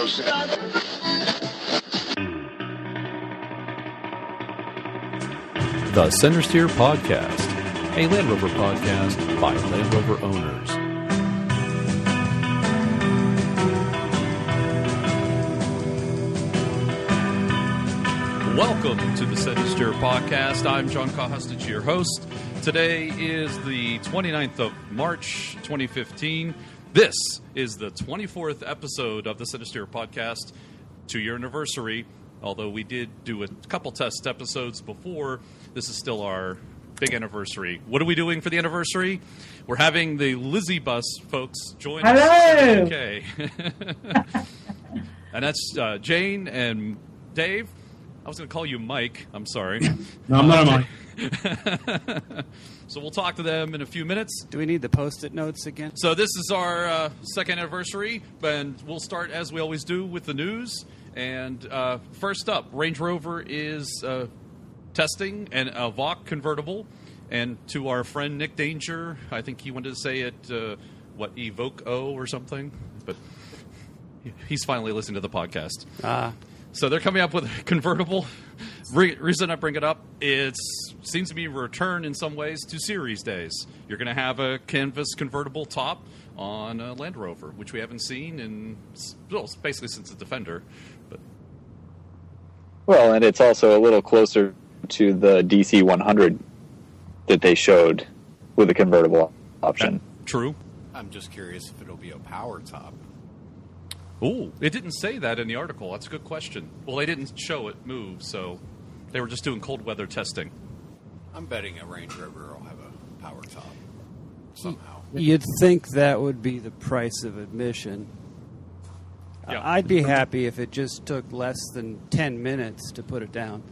The Centresteer Podcast, a Land Rover podcast by Land Rover owners. Welcome to the Centresteer Podcast. I'm John Kahastich, your host. Today is the 29th of March, 2015. This is the 24th episode of the Centresteer Podcast, 2-year anniversary. Although we did do a couple test episodes before, this is still our big anniversary. What are we doing for the anniversary? We're having the Lizzie Bus folks join us. Okay. And that's Jane and Dave. I was going to call you Mike. I'm sorry. No, I'm not a Mike. So we'll talk to them in a few minutes. Do we need the Post-it notes again? So this is our second anniversary, and we'll start, as we always do, with the news. And first up, Range Rover is testing an Evoque convertible. And to our friend Nick Danger, I think he wanted to say it, Evoque O or something? But he's finally listening to the podcast. So they're coming up with a convertible. Reason I bring it up, it seems to be a return in some ways to series days. You're going to have a canvas convertible top on a Land Rover, which we haven't seen in, well, basically since the Defender. Well, and it's also a little closer to the DC 100 that they showed with a convertible option. True. I'm just curious if it'll be a power top. Ooh, it didn't say that in the article. That's a good question. Well, they didn't show it move, so they were just doing cold weather testing. I'm betting a Range Rover will have a power top somehow. You'd think that would be the price of admission. Yeah. I'd be happy if it just took less than 10 minutes to put it down.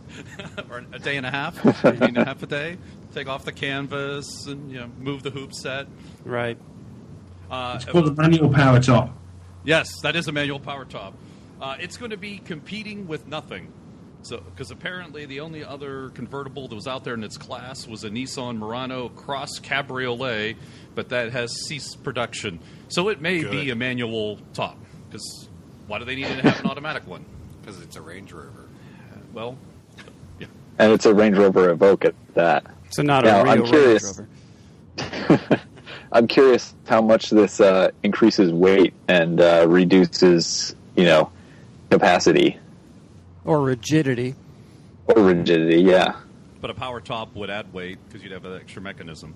Or a day and a half, maybe and a half a day. Take off the canvas and move the hoop set. Right. It's called a manual power top. Yes, that is a manual power top. It's going to be competing with nothing. So, because apparently the only other convertible that was out there in its class was a Nissan Murano Cross Cabriolet, but that has ceased production. So it may be a manual top. Because why do they need to have an automatic one? Because it's a Range Rover. Well, yeah. And it's a Range Rover Evoque at that. So not a real Range Rover. I'm curious how much this increases weight and reduces, capacity. Or rigidity. Or rigidity, yeah. But a power top would add weight because you'd have an extra mechanism.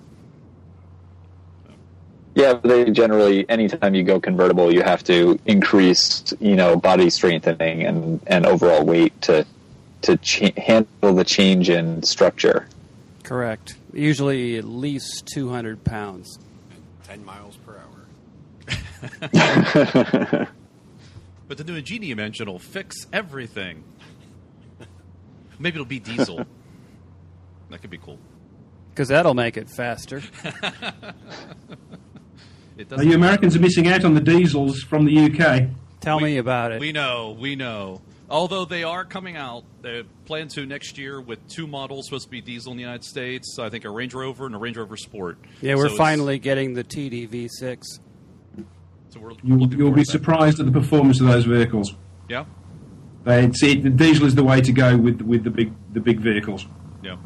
Yeah, but they generally, anytime you go convertible, you have to increase, body strengthening and overall weight to handle the change in structure. Correct. Usually at least 200 pounds. 10 miles per hour. But the new Ingenium engine will fix everything. Maybe it'll be diesel. That could be cool. Because that'll make it faster. You Americans are missing out on the diesels from the UK. Tell me about it. We know. Although they are coming out, they plan to next year with 2 models supposed to be diesel in the United States. I think a Range Rover and a Range Rover Sport. Yeah, we're finally getting the TDV6. So You'll be surprised at the performance of those vehicles. Yeah? The diesel is the way to go with the big vehicles. Yeah.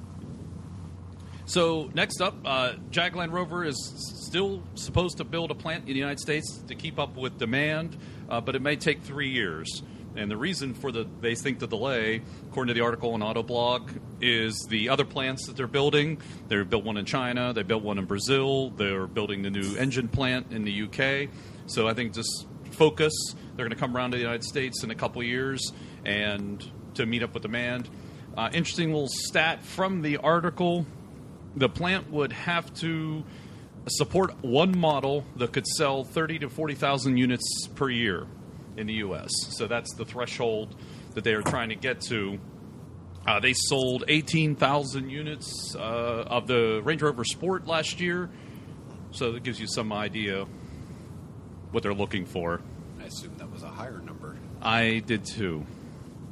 So next up, Jaguar Land Rover is still supposed to build a plant in the United States to keep up with demand, but it may take 3 years. And the reason for they think the delay, according to the article on Autoblog, is the other plants that they're building. They built one in China, they built one in Brazil, they're building the new engine plant in the UK. So I think just focus. They're going to come around to the United States in a couple of years and to meet up with demand. Interesting little stat from the article. The plant would have to support one model that could sell 30 to 40,000 units per year in the U.S. So that's the threshold that they are trying to get to. They sold 18,000 units of the Range Rover Sport last year. So that gives you some idea what they're looking for. I assume that was a higher number. I did too.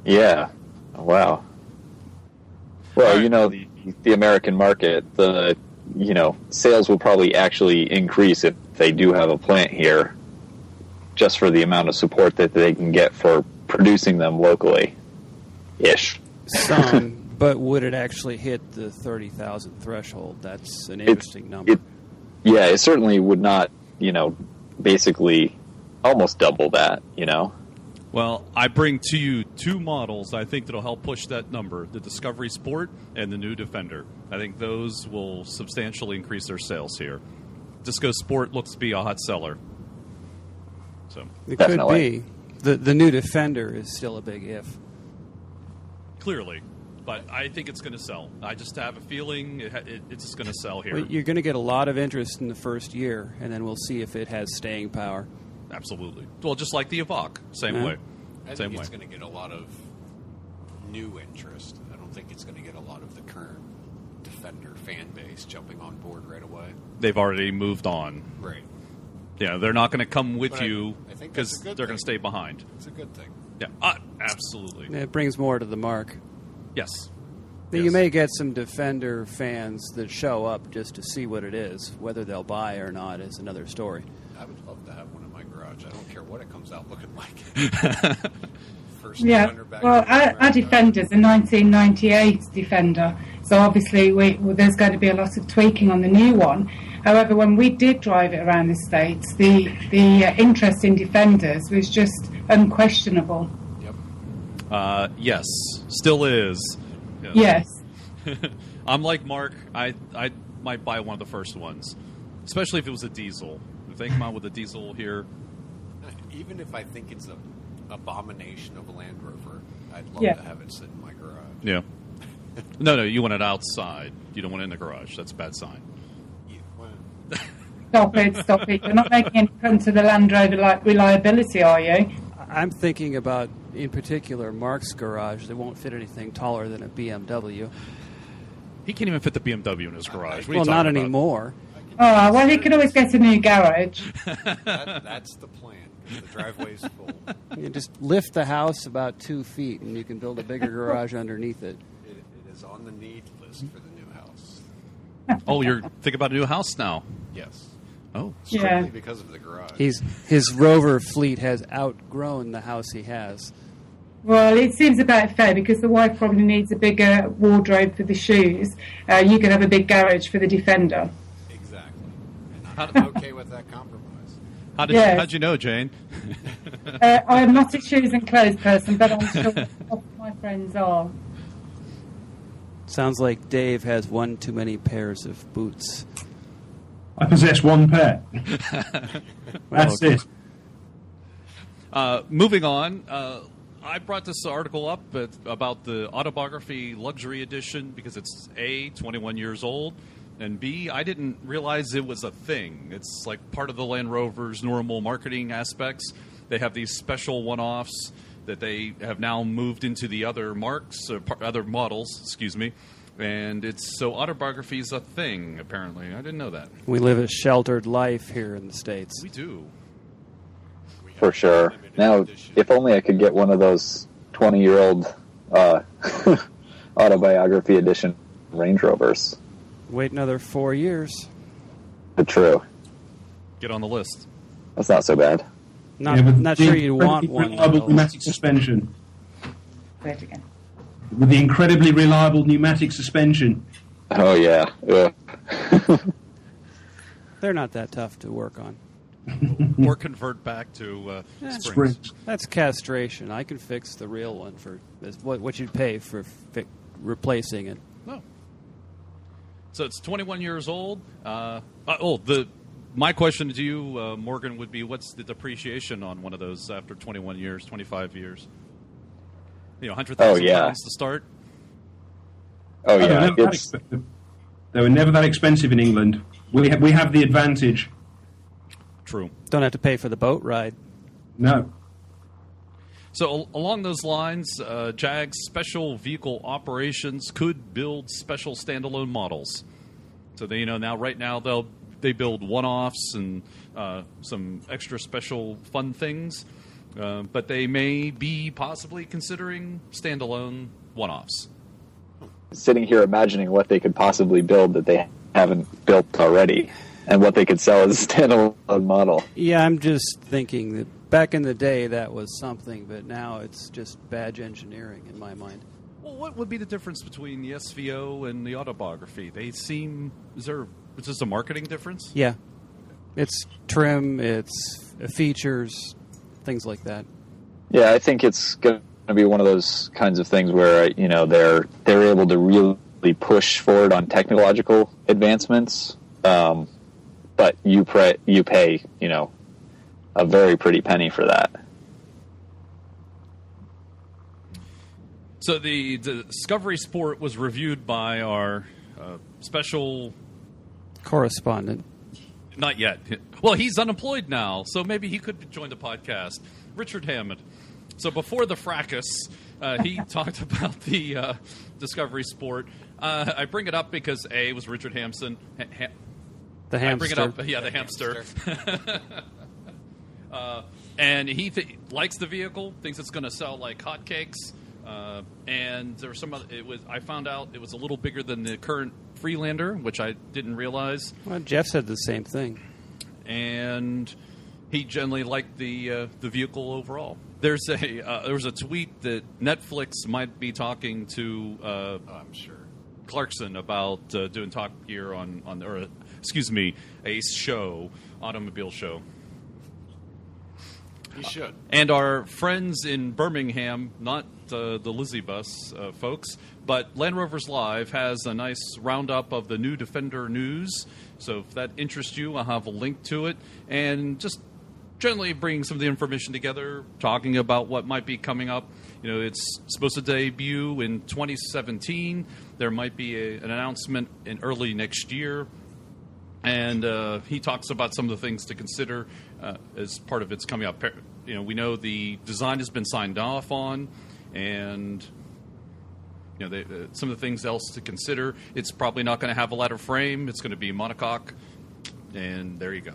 Yeah. Oh, wow. Well, the American market, sales will probably actually increase if they do have a plant here. just for the amount of support that they can get for producing them locally, ish. Some, but would it actually hit the 30,000 threshold? That's an interesting number. It certainly would not, basically almost double that, Well, I bring to you two models I think that'll help push that number, the Discovery Sport and the new Defender. I think those will substantially increase their sales here. Disco Sport looks to be a hot seller. So It Definitely. could be. The new Defender is still a big if. clearly, but I think it's going to sell. I just have a feeling it's just going to sell here. Well, you're going to get a lot of interest in the first year, and then we'll see if it has staying power. Absolutely. Well, just like the Evoque, same way. I Same think way. it's going to get a lot of new interest. I don't think it's going to get a lot of the current Defender fan base jumping on board right away. They've already moved on. Right. Yeah, they're not going to come with But you I think because that's a good they're going to thing. stay behind. It's a good thing. Yeah, absolutely. It brings more to the mark. Yes. You Yes. may get some Defender fans that show up just to see what it is. Whether they'll buy or not is another story. I would love to have one in my garage. I don't care what it comes out looking like. First Yeah, Defender back well, in the our garage. Defender's a 1998 Defender, so obviously there's going to be a lot of tweaking on the new one. However, when we did drive it around the States, the interest in Defenders was just unquestionable. Yep. Yes, still is. Yes. I'm like Mark. I might buy one of the first ones, especially if it was a diesel. If they come out with a diesel here, Even if I think it's an abomination of a Land Rover, I'd love Yeah. to have it sit in my garage. yeah. No, you want it outside. You don't want it in the garage. That's a bad sign. Yeah, well, Stop it. You're not making any fun to the Land Rover reliability, are you? I'm thinking about, in particular, Mark's garage. That won't fit anything taller than a BMW. He can't even fit the BMW in his garage. What are you Well, not talking about? anymore. Oh, well, he could always get a new garage. that's the plan. 'Cause the driveway's full. You just lift the house about 2 feet, and you can build a bigger garage underneath it. It is on the need list for the new house. Oh, you're thinking about a new house now. Yes. Oh, Strictly Yeah. because of the garage. His Rover fleet has outgrown the house he has. Well, it seems about fair because the wife probably needs a bigger wardrobe for the shoes. You can have a big garage for the Defender. Exactly. And I'm okay with that compromise. how'd you know, Jane? I am not a shoes and clothes person, but I'm sure lots of my friends are. Sounds like Dave has one too many pairs of boots. I possess one pair. That's okay. it. Moving on, I brought this article up about the Autobiography Luxury Edition because it's A, 21 years old, and B, I didn't realize it was a thing. It's like part of the Land Rover's normal marketing aspects. They have these special one-offs that they have now moved into the other other models, excuse me. And so Autobiography is a thing, apparently. I didn't know that. We live a sheltered life here in the States. We do. We have For sure. limited Now, edition. if only I could get one of those 20-year-old Autobiography Edition Range Rovers. Wait another 4 years. But true. Get on the list. That's not so bad. Not, Yeah, with not the sure you'd want incredibly one. reliable though. pneumatic suspension. Say it again. With the incredibly reliable pneumatic suspension. Oh, yeah. Ugh. They're not that tough to work on. Or convert back to springs. Springs. That's castration. I can fix the real one for what you'd pay for replacing it. No. So it's 21 years old. My question to you, Morgan, would be what's the depreciation on one of those after 21 years, 25 years? 100,000 yeah. pounds to start? Oh, They were yeah. never that It's, expensive. They were never that expensive in England. We have the advantage. True. Don't have to pay for the boat ride. No. So along those lines, JAG's special vehicle operations could build special standalone models. So they, right now they build one-offs and some extra special fun things, but they may be possibly considering standalone one-offs. sitting here imagining what they could possibly build that they haven't built already and what they could sell as a standalone model. Yeah, I'm just thinking that back in the day, that was something, but now it's just badge engineering in my mind. Well, what would be the difference between the SVO and the Autobiography? They seem... Is this a marketing difference? Yeah. It's trim, it's features, things like that. Yeah, I think it's going to be one of those kinds of things where, they're able to really push forward on technological advancements, but you pay, a very pretty penny for that. So the Discovery Sport was reviewed by our special... correspondent. Not yet. Well, he's unemployed now, so maybe he could join the podcast. Richard Hammond. So before the fracas, he talked about the Discovery Sport. I bring it up because A, was Richard Hampson. The hamster. I bring it up, the hamster. And he likes the vehicle, thinks it's going to sell like hotcakes. And there was I found out it was a little bigger than the current Freelander, which I didn't realize. Well, Jeff said the same thing. And he generally liked the vehicle overall. There was a tweet that Netflix might be talking to I'm sure Clarkson about doing Top Gear a show, automobile show. he should. And our friends in Birmingham, not the Lizzie Bus folks, but Land Rovers Live has a nice roundup of the new Defender news. So if that interests you, I'll have a link to it. And just generally bring some of the information together, talking about what might be coming up. It's supposed to debut in 2017. There might be an announcement in early next year. And he talks about some of the things to consider as part of its coming up. We know the design has been signed off on, and some of the things else to consider. It's probably not going to have a ladder frame. It's going to be monocoque, and there you go.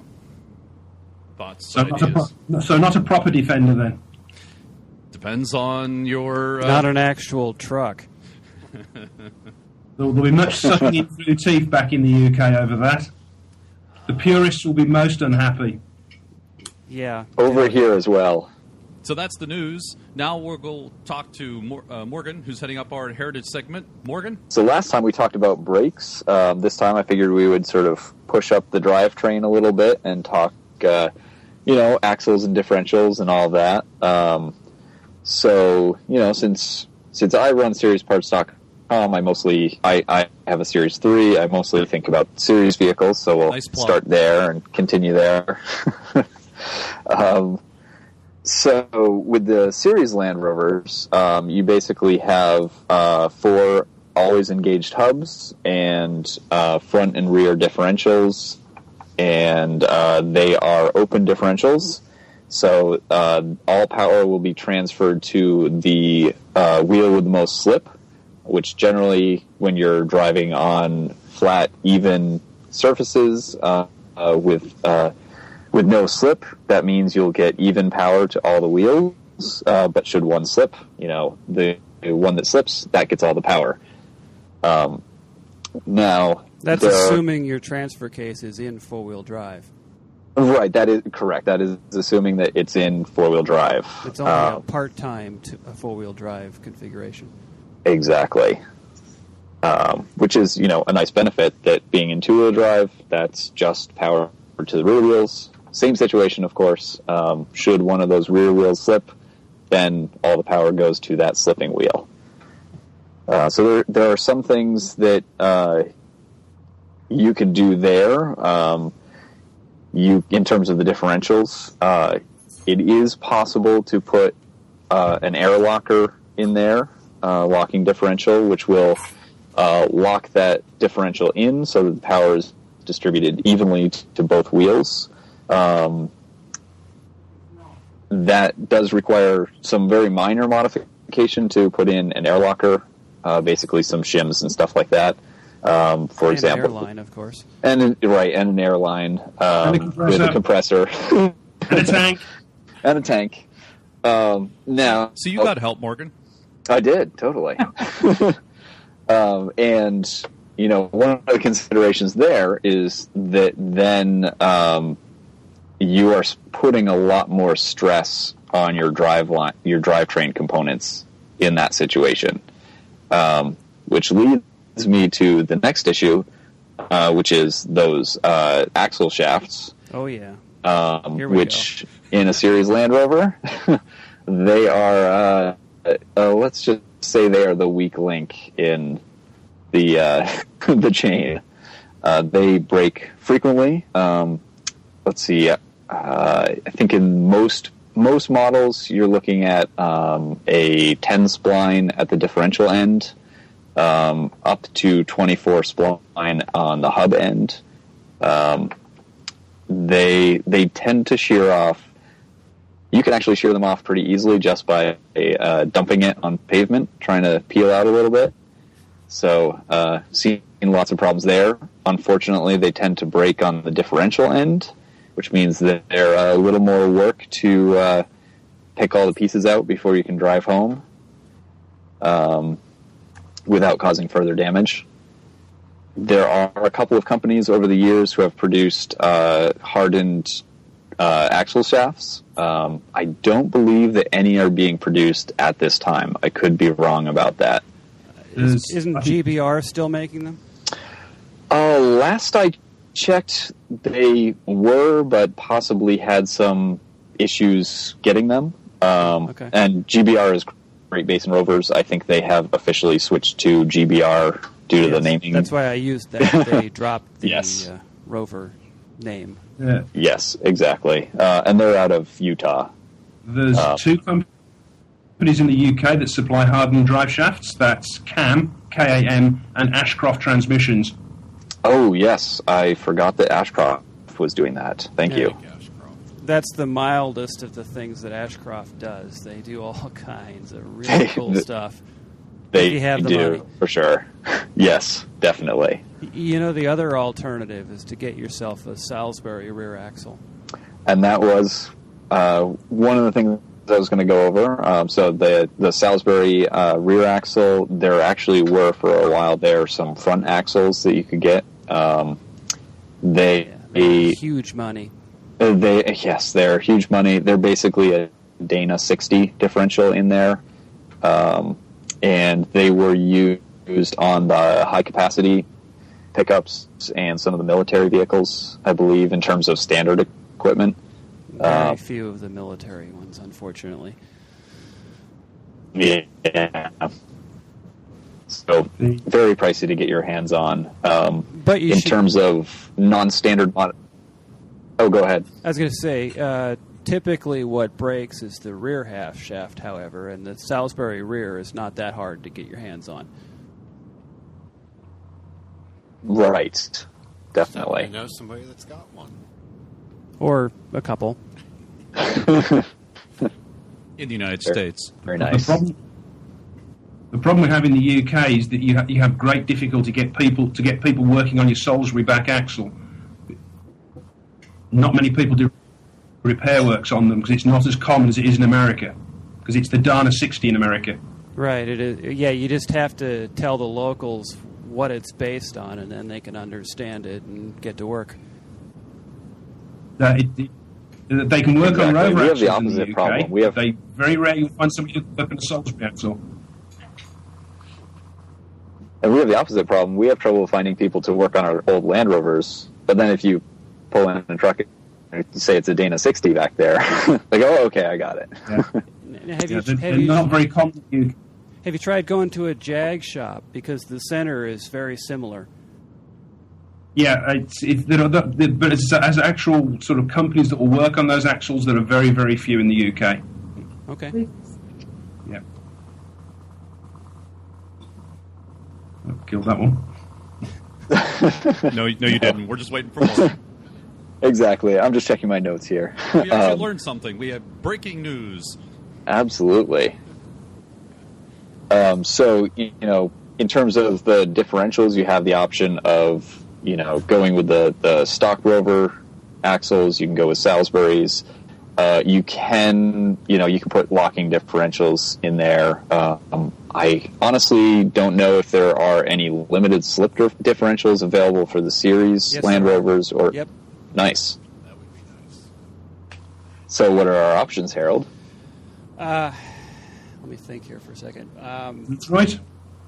Thoughts, ideas? So not a proper Defender then? Depends on your... Not an actual truck. There'll be much sucking in through teeth back in the UK over that. The purists will be most unhappy. Yeah. Over here as well. So that's the news. Now we'll go talk to Morgan, who's heading up our Heritage segment. Morgan? So last time we talked about brakes. This time I figured we would sort of push up the drivetrain a little bit and talk, axles and differentials and all that. So, since I run SeriesParts.com, I have a Series 3. I mostly think about series vehicles, so we'll start there and continue there. So with the Series Land Rovers, you basically have 4 always engaged hubs and front and rear differentials, and they are open differentials. So all power will be transferred to the wheel with the most slip, which generally, when you're driving on flat, even surfaces with no slip, that means you'll get even power to all the wheels. But should one slip, the one that slips, that gets all the power. Now, that's assuming your transfer case is in four-wheel drive. Right, that is correct. That is assuming that it's in four-wheel drive. It's only a part-time a four-wheel drive configuration. Exactly. Which is, a nice benefit, that being in two-wheel drive, that's just power to the rear wheels. Same situation, of course. Should one of those rear wheels slip, then all the power goes to that slipping wheel. So there are some things that you could do there. In terms of the differentials, it is possible to put an air locker in there, locking differential, which will lock that differential in so that the power is distributed evenly to both wheels. That does require some very minor modification to put in an air locker, basically some shims and stuff like that. For example, an airline, of course, and an airline with a compressor, and a tank, Now, so you got help, Morgan. I did totally, and one of the considerations there is that then you are putting a lot more stress on your drivetrain components in that situation, which leads me to the next issue, which is those axle shafts. Oh yeah. Which in a Series Land Rover, they are. Let's just say they are the weak link in the the chain. They break frequently. Let's see. I think in most models, you're looking at a 10 spline at the differential end, up to 24 spline on the hub end. They tend to shear off. You can actually shear them off pretty easily just by dumping it on pavement, trying to peel out a little bit. So, seeing lots of problems there. Unfortunately, they tend to break on the differential end, which means that they're a little more work to pick all the pieces out before you can drive home without causing further damage. There are a couple of companies over the years who have produced hardened axle shafts. I don't believe that any are being produced at this time. I could be wrong about that. Isn't GBR still making them? Last I checked, they were, but possibly had some issues getting them. Okay. And GBR is Great Basin Rovers. I think they have officially switched to GBR due to the naming. That's why I used that. They dropped the Yes. Rover name. Yeah. Yes, exactly. And they're out of Utah. There's two companies in the UK that supply hardened drive shafts. That's Cam, K-A-M, and Ashcroft Transmissions. Oh, yes. I forgot that Ashcroft was doing that. Thank you. That's the mildest of the things that Ashcroft does. They do all kinds of really cool stuff. They if you have the do, money. for sure. Yes, definitely. You know, the other alternative is to get yourself a Salisbury rear axle. And that was one of the things I was going to go over. So the Salisbury rear axle, there actually were for a while there some front axles that you could get. They're Huge money. They're huge money. They're basically a Dana 60 differential in there. And they were used on the high-capacity pickups and some of the military vehicles, I believe, in terms of standard equipment. Very few of the military ones, unfortunately. Yeah. So, very pricey to get your hands on. But you in terms of non-standard... Oh, go ahead. I was going to say... typically what breaks is the rear half shaft, however, and the Salisbury rear is not that hard to get your hands on. Right. Definitely. I know somebody that's got one. Or a couple. In the United States. Very nice. The problem we have in the UK is that you have great difficulty to get people working on your Salisbury back axle. Not many people do repair works on them because it's not as common as it is in America, because it's the Dana 60 in America. Right. It is. Yeah, you just have to tell the locals what it's based on, and then they can understand it and get to work. They can work on Rover We have axles the in opposite the UK. problem. They very rarely find somebody who can work on a Salisbury axle. And we have the opposite problem. We have trouble finding people to work on our old Land Rovers, but then if you pull in a truck and say it's a Dana 60 back there, like, oh, okay, I got it. Yeah. They're not very common. Have you tried going to a Jag shop? Because the center is very similar. Yeah, but as actual sort of companies that will work on those axles, there are very, very few in the UK. Okay. Yeah. Oh, killed that one. No, you didn't. We're just waiting for more. Exactly. I'm just checking my notes here. We actually learned something. We have breaking news. Absolutely. So, in terms of the differentials, you have the option of, going with the stock Rover axles. You can go with Salisbury's. You can put locking differentials in there. I honestly don't know if there are any limited slip differentials available for the series Yes, Land there are. Rovers. Or Yep. Nice. That would be nice. So what are our options, Harold? Let me think here for a second. Detroit,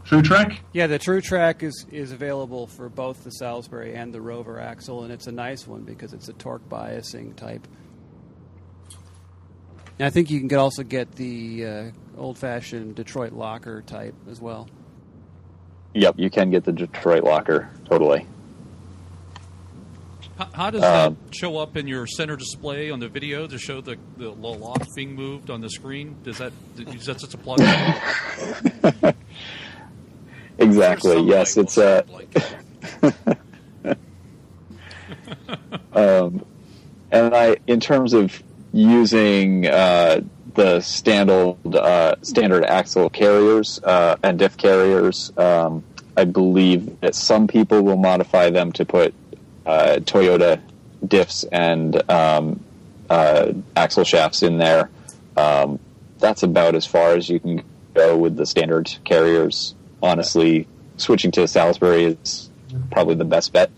True Track. Yeah, the True Track is available for both the Salisbury and the Rover axle, and it's a nice one because it's a torque biasing type. And I think you can also get the old-fashioned Detroit locker type as well. Yep, you can get the Detroit locker, totally. How does that show up in your center display on the video to show the lock being moved on the screen? Is that just a plug? Exactly. Yes, it's and in terms of using the standard axle carriers and diff carriers, I believe that some people will modify them to put Toyota diffs and axle shafts in there. That's about as far as you can go with the standard carriers. Honestly, switching to Salisbury is probably the best bet.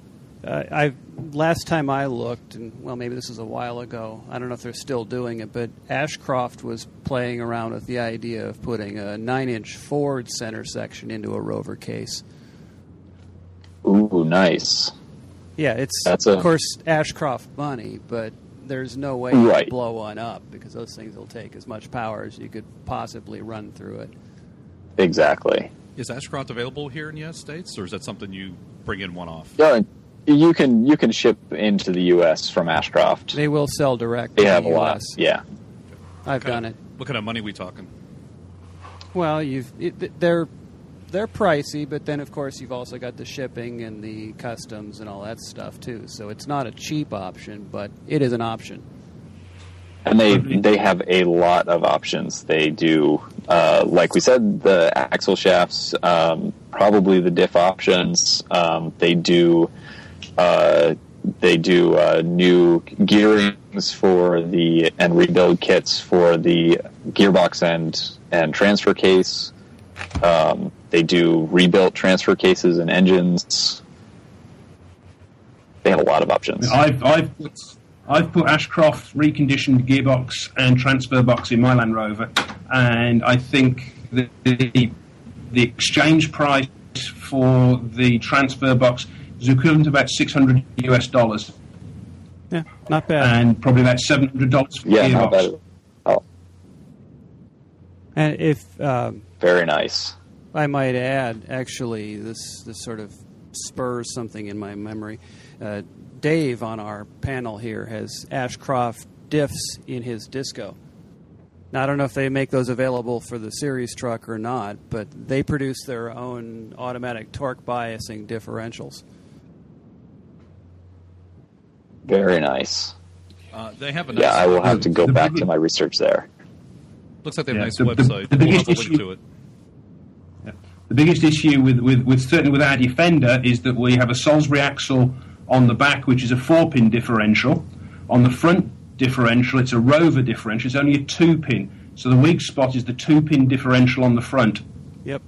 Last time I looked, and well, maybe this was a while ago, I don't know if they're still doing it, but Ashcroft was playing around with the idea of putting a 9-inch Ford center section into a Rover case. Ooh, nice. Yeah, of course Ashcroft money, but there's no way you can blow one up because those things will take as much power as you could possibly run through it. Exactly. Is Ashcroft available here in the United States, or is that something you bring in one-off? Yeah, you can ship into the U.S. from Ashcroft. They will sell direct. They to have the a US. lot. Yeah, I've done it. What kind of money are we talking? Well, they're pricey, but then of course you've also got the shipping and the customs and all that stuff too. So it's not a cheap option, but it is an option. And they have a lot of options. They do, like we said, the axle shafts, probably the diff options. They do new gearings and rebuild kits for the gearbox and transfer case. They do rebuilt transfer cases and engines. They have a lot of options. I've put Ashcroft reconditioned gearbox and transfer box in my Land Rover, and I think the exchange price for the transfer box is equivalent to about $600 US. Yeah, not bad. And probably about $700 for the gearbox. Not bad at all. And if very nice. I might add, actually, this sort of spurs something in my memory. Dave on our panel here has Ashcroft diffs in his Disco. Now, I don't know if they make those available for the series truck or not, but they produce their own automatic torque biasing differentials. Very nice. They have a nice... Yeah, I will have to go back to my research there. Looks like they have a nice website. The biggest we'll have a link to it. The biggest issue with certainly with our Defender is that we have a Salisbury axle on the back, which is a 4-pin differential. On the front differential, it's a Rover differential. It's only a 2-pin. So the weak spot is the 2-pin differential on the front. Yep.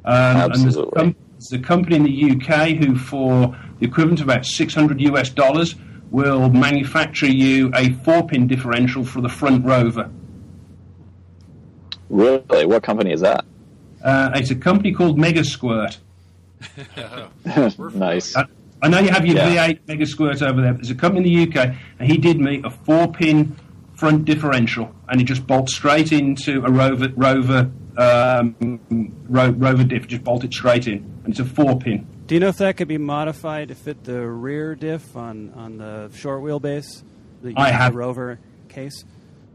Absolutely. And there's a company in the UK who, for the equivalent of about $600 US, will manufacture you a 4-pin differential for the front Rover. Really? What company is that? It's a company called Mega Squirt. Nice. I know you have your V8 Mega Squirt over there. There's a company in the UK, and he did me a 4-pin front differential, and it just bolts straight into a Rover diff. Just bolt it straight in, and it's a 4-pin. Do you know if that could be modified to fit the rear diff on the short wheelbase? The Rover case.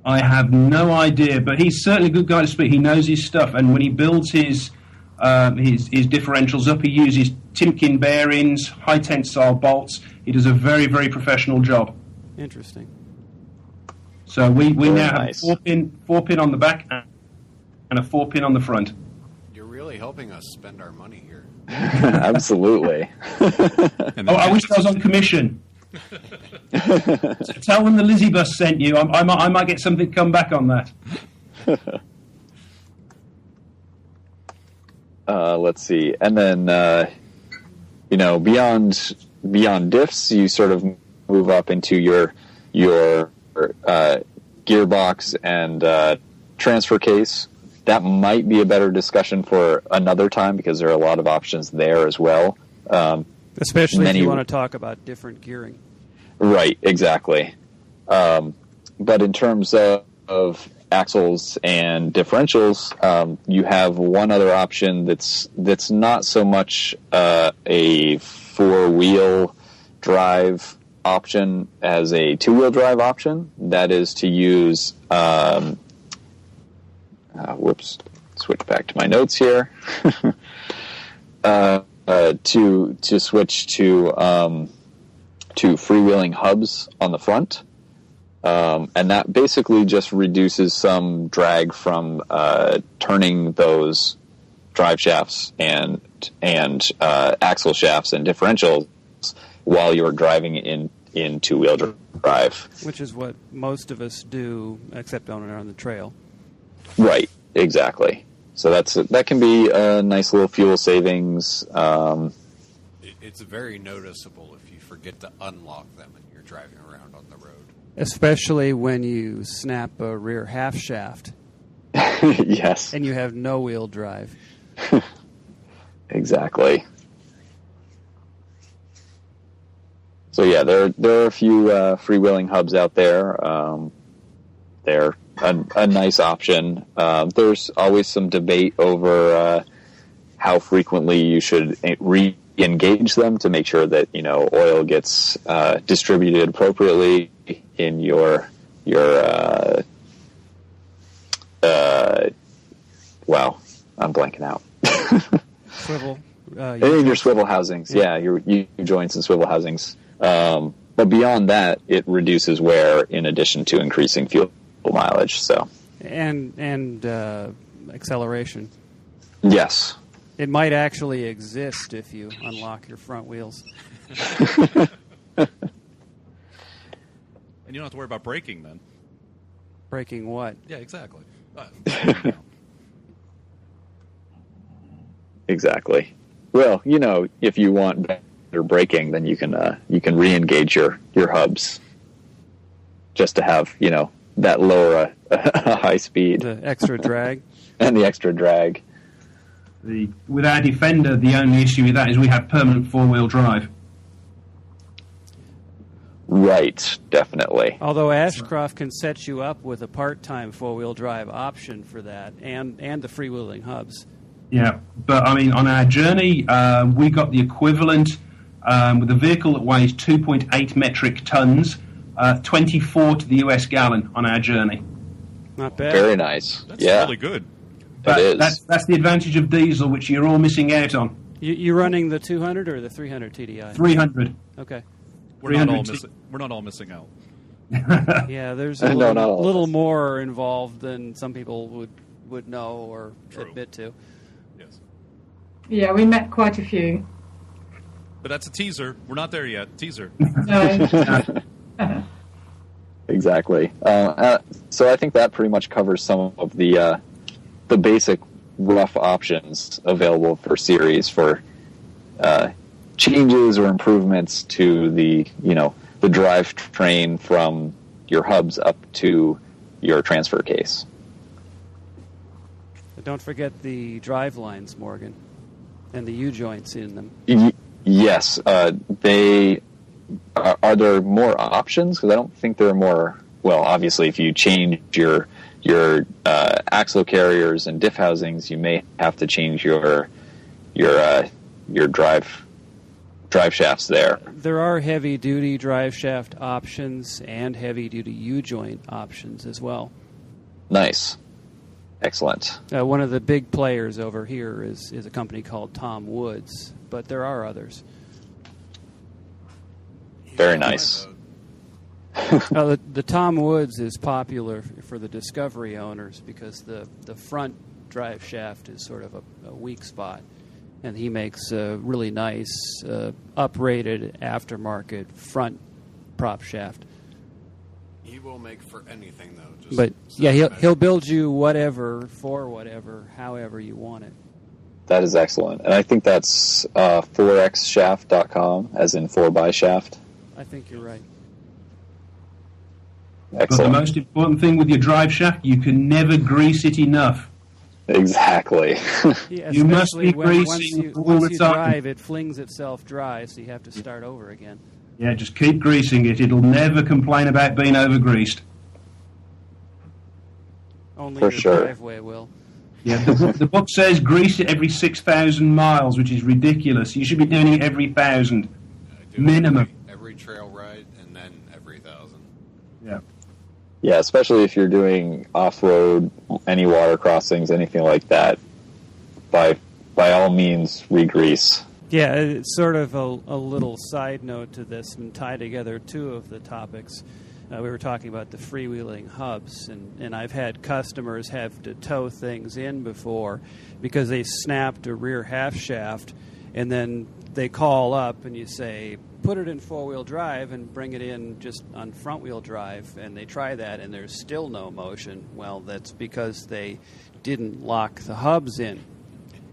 I have no idea, but he's certainly a good guy to speak. He knows his stuff, and when he builds his differentials up, he uses Timken bearings, high tensile bolts. He does a very, very professional job. Interesting. So we now nice. have a 4-pin on the back and a 4-pin on the front. You're really helping us spend our money here. Absolutely. I wish I was on commission. So tell them the Lizzie bus sent you. I might get something to come back on that. Let's see. And then, beyond diffs, you sort of move up into your gearbox and transfer case, that might be a better discussion for another time because there are a lot of options there as well. Especially if you want to talk about different gearing. Right, exactly. But in terms of axles and differentials, you have one other option that's not so much a four-wheel drive option as a two-wheel drive option. That is to use switch back to my notes here. To switch to freewheeling hubs on the front, and that basically just reduces some drag from turning those drive shafts and axle shafts and differentials while you're driving in two-wheel drive. Which is what most of us do, except on the trail. Right, exactly. So that can be a nice little fuel savings. It's very noticeable if you forget to unlock them and you're driving around on the road. Especially when you snap a rear half shaft. Yes. And you have no wheel drive. Exactly. So yeah, there are a few freewheeling hubs out there. They're a nice option. There's always some debate over how frequently you should re-engage them to make sure that oil gets distributed appropriately in your wow, I'm blanking out. Swivel. In your swivel housings, yeah, your joints and swivel housings. But beyond that, it reduces wear in addition to increasing fuel mileage. So and acceleration. Yes. It might actually exist if you unlock your front wheels. And you don't have to worry about braking then. Braking what? Yeah, exactly. Exactly. Well, if you want better braking, then you can re-engage your hubs just to have that lower high speed, the extra drag, and the extra drag. With our Defender, the only issue with that is we have permanent four-wheel drive. Right, definitely. Although Ashcroft can set you up with a part-time four-wheel drive option for that, and the freewheeling hubs. Yeah, but I mean, on our journey, we got the equivalent with a vehicle that weighs 2.8 metric tons, 24 to the US gallon on our journey. Not bad. Very nice. That's yeah. really good. But that's the advantage of diesel, which you're all missing out on. You running the 200 or the 300 TDI? 300. Okay. We're not all missing out. Yeah, there's a little more involved than some people would know or admit to. Yes. Yeah, we met quite a few. But that's a teaser. We're not there yet. Teaser. Exactly. So I think that pretty much covers some of the basic rough options available for series for changes or improvements to the drivetrain from your hubs up to your transfer case. But don't forget the drive lines, Morgan, and the U-joints in them. Yes. They are there more options? Because I don't think there are more. Well, obviously, if you change your axle carriers and diff housings, you may have to change your drive shafts there. There are heavy-duty drive shaft options and heavy-duty U-joint options as well. Nice. Excellent. One of the big players over here is a company called Tom Woods, but there are others. Very nice. The Tom Woods is popular for the Discovery owners because the front drive shaft is sort of a weak spot, and he makes a really nice uprated aftermarket front prop shaft. He will make for anything, though. But yeah, he'll build you whatever, for whatever, however you want it. That is excellent, and I think that's 4xshaft.com, as in 4x shaft. I think you're right. But the Excellent. most important thing with your drive shaft, you can never grease it enough. Exactly. Yeah, You must especially be when greasing all once the you time. drive, it flings itself dry, so you have to start over again. Yeah, just keep greasing it. It'll never complain about being over-greased. Only For your sure. driveway will. Yeah, the book says grease it every 6,000 miles, which is ridiculous. You should be doing it every 1,000. I do Minimum. every trail ride and then every 1,000. Yeah. Yeah, especially if you're doing off-road, any water crossings, anything like that. By all means, re-grease. Yeah, it's sort of a little side note to this and tie together two of the topics. We were talking about the freewheeling hubs, and I've had customers have to tow things in before because they snapped a rear half shaft, and then they call up and you say, put it in four-wheel drive and bring it in just on front-wheel drive, and they try that and there's still no motion. Well, that's because they didn't lock the hubs in.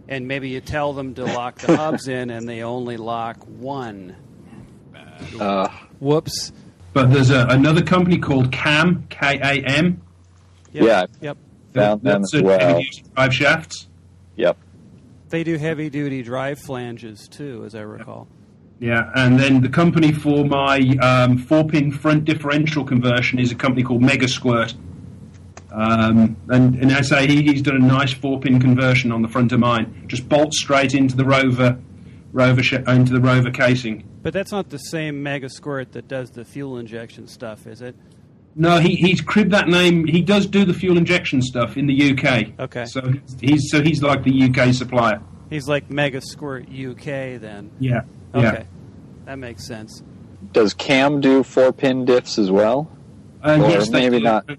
And maybe you tell them to lock the hubs in and they only lock one. Whoops. But there's another company called Cam, K-A-M. Yep. Yeah. Yep. Found them That's as well. heavy-duty drive shafts. Yep. They do heavy-duty drive flanges, too, as I recall. Yeah, and then the company for my 4-pin front differential conversion is a company called Mega Squirt. And I say he's done a nice 4-pin conversion on the front of mine. Just bolts straight into the into the Rover casing. But that's not the same Mega Squirt that does the fuel injection stuff, is it? No, he's cribbed that name. He does do the fuel injection stuff in the UK. Okay. So he's like the UK supplier. He's like Mega Squirt UK, then. Yeah. Okay. Yeah. That makes sense. Does Cam do 4-pin diffs as well? Or Yes, they maybe do. not.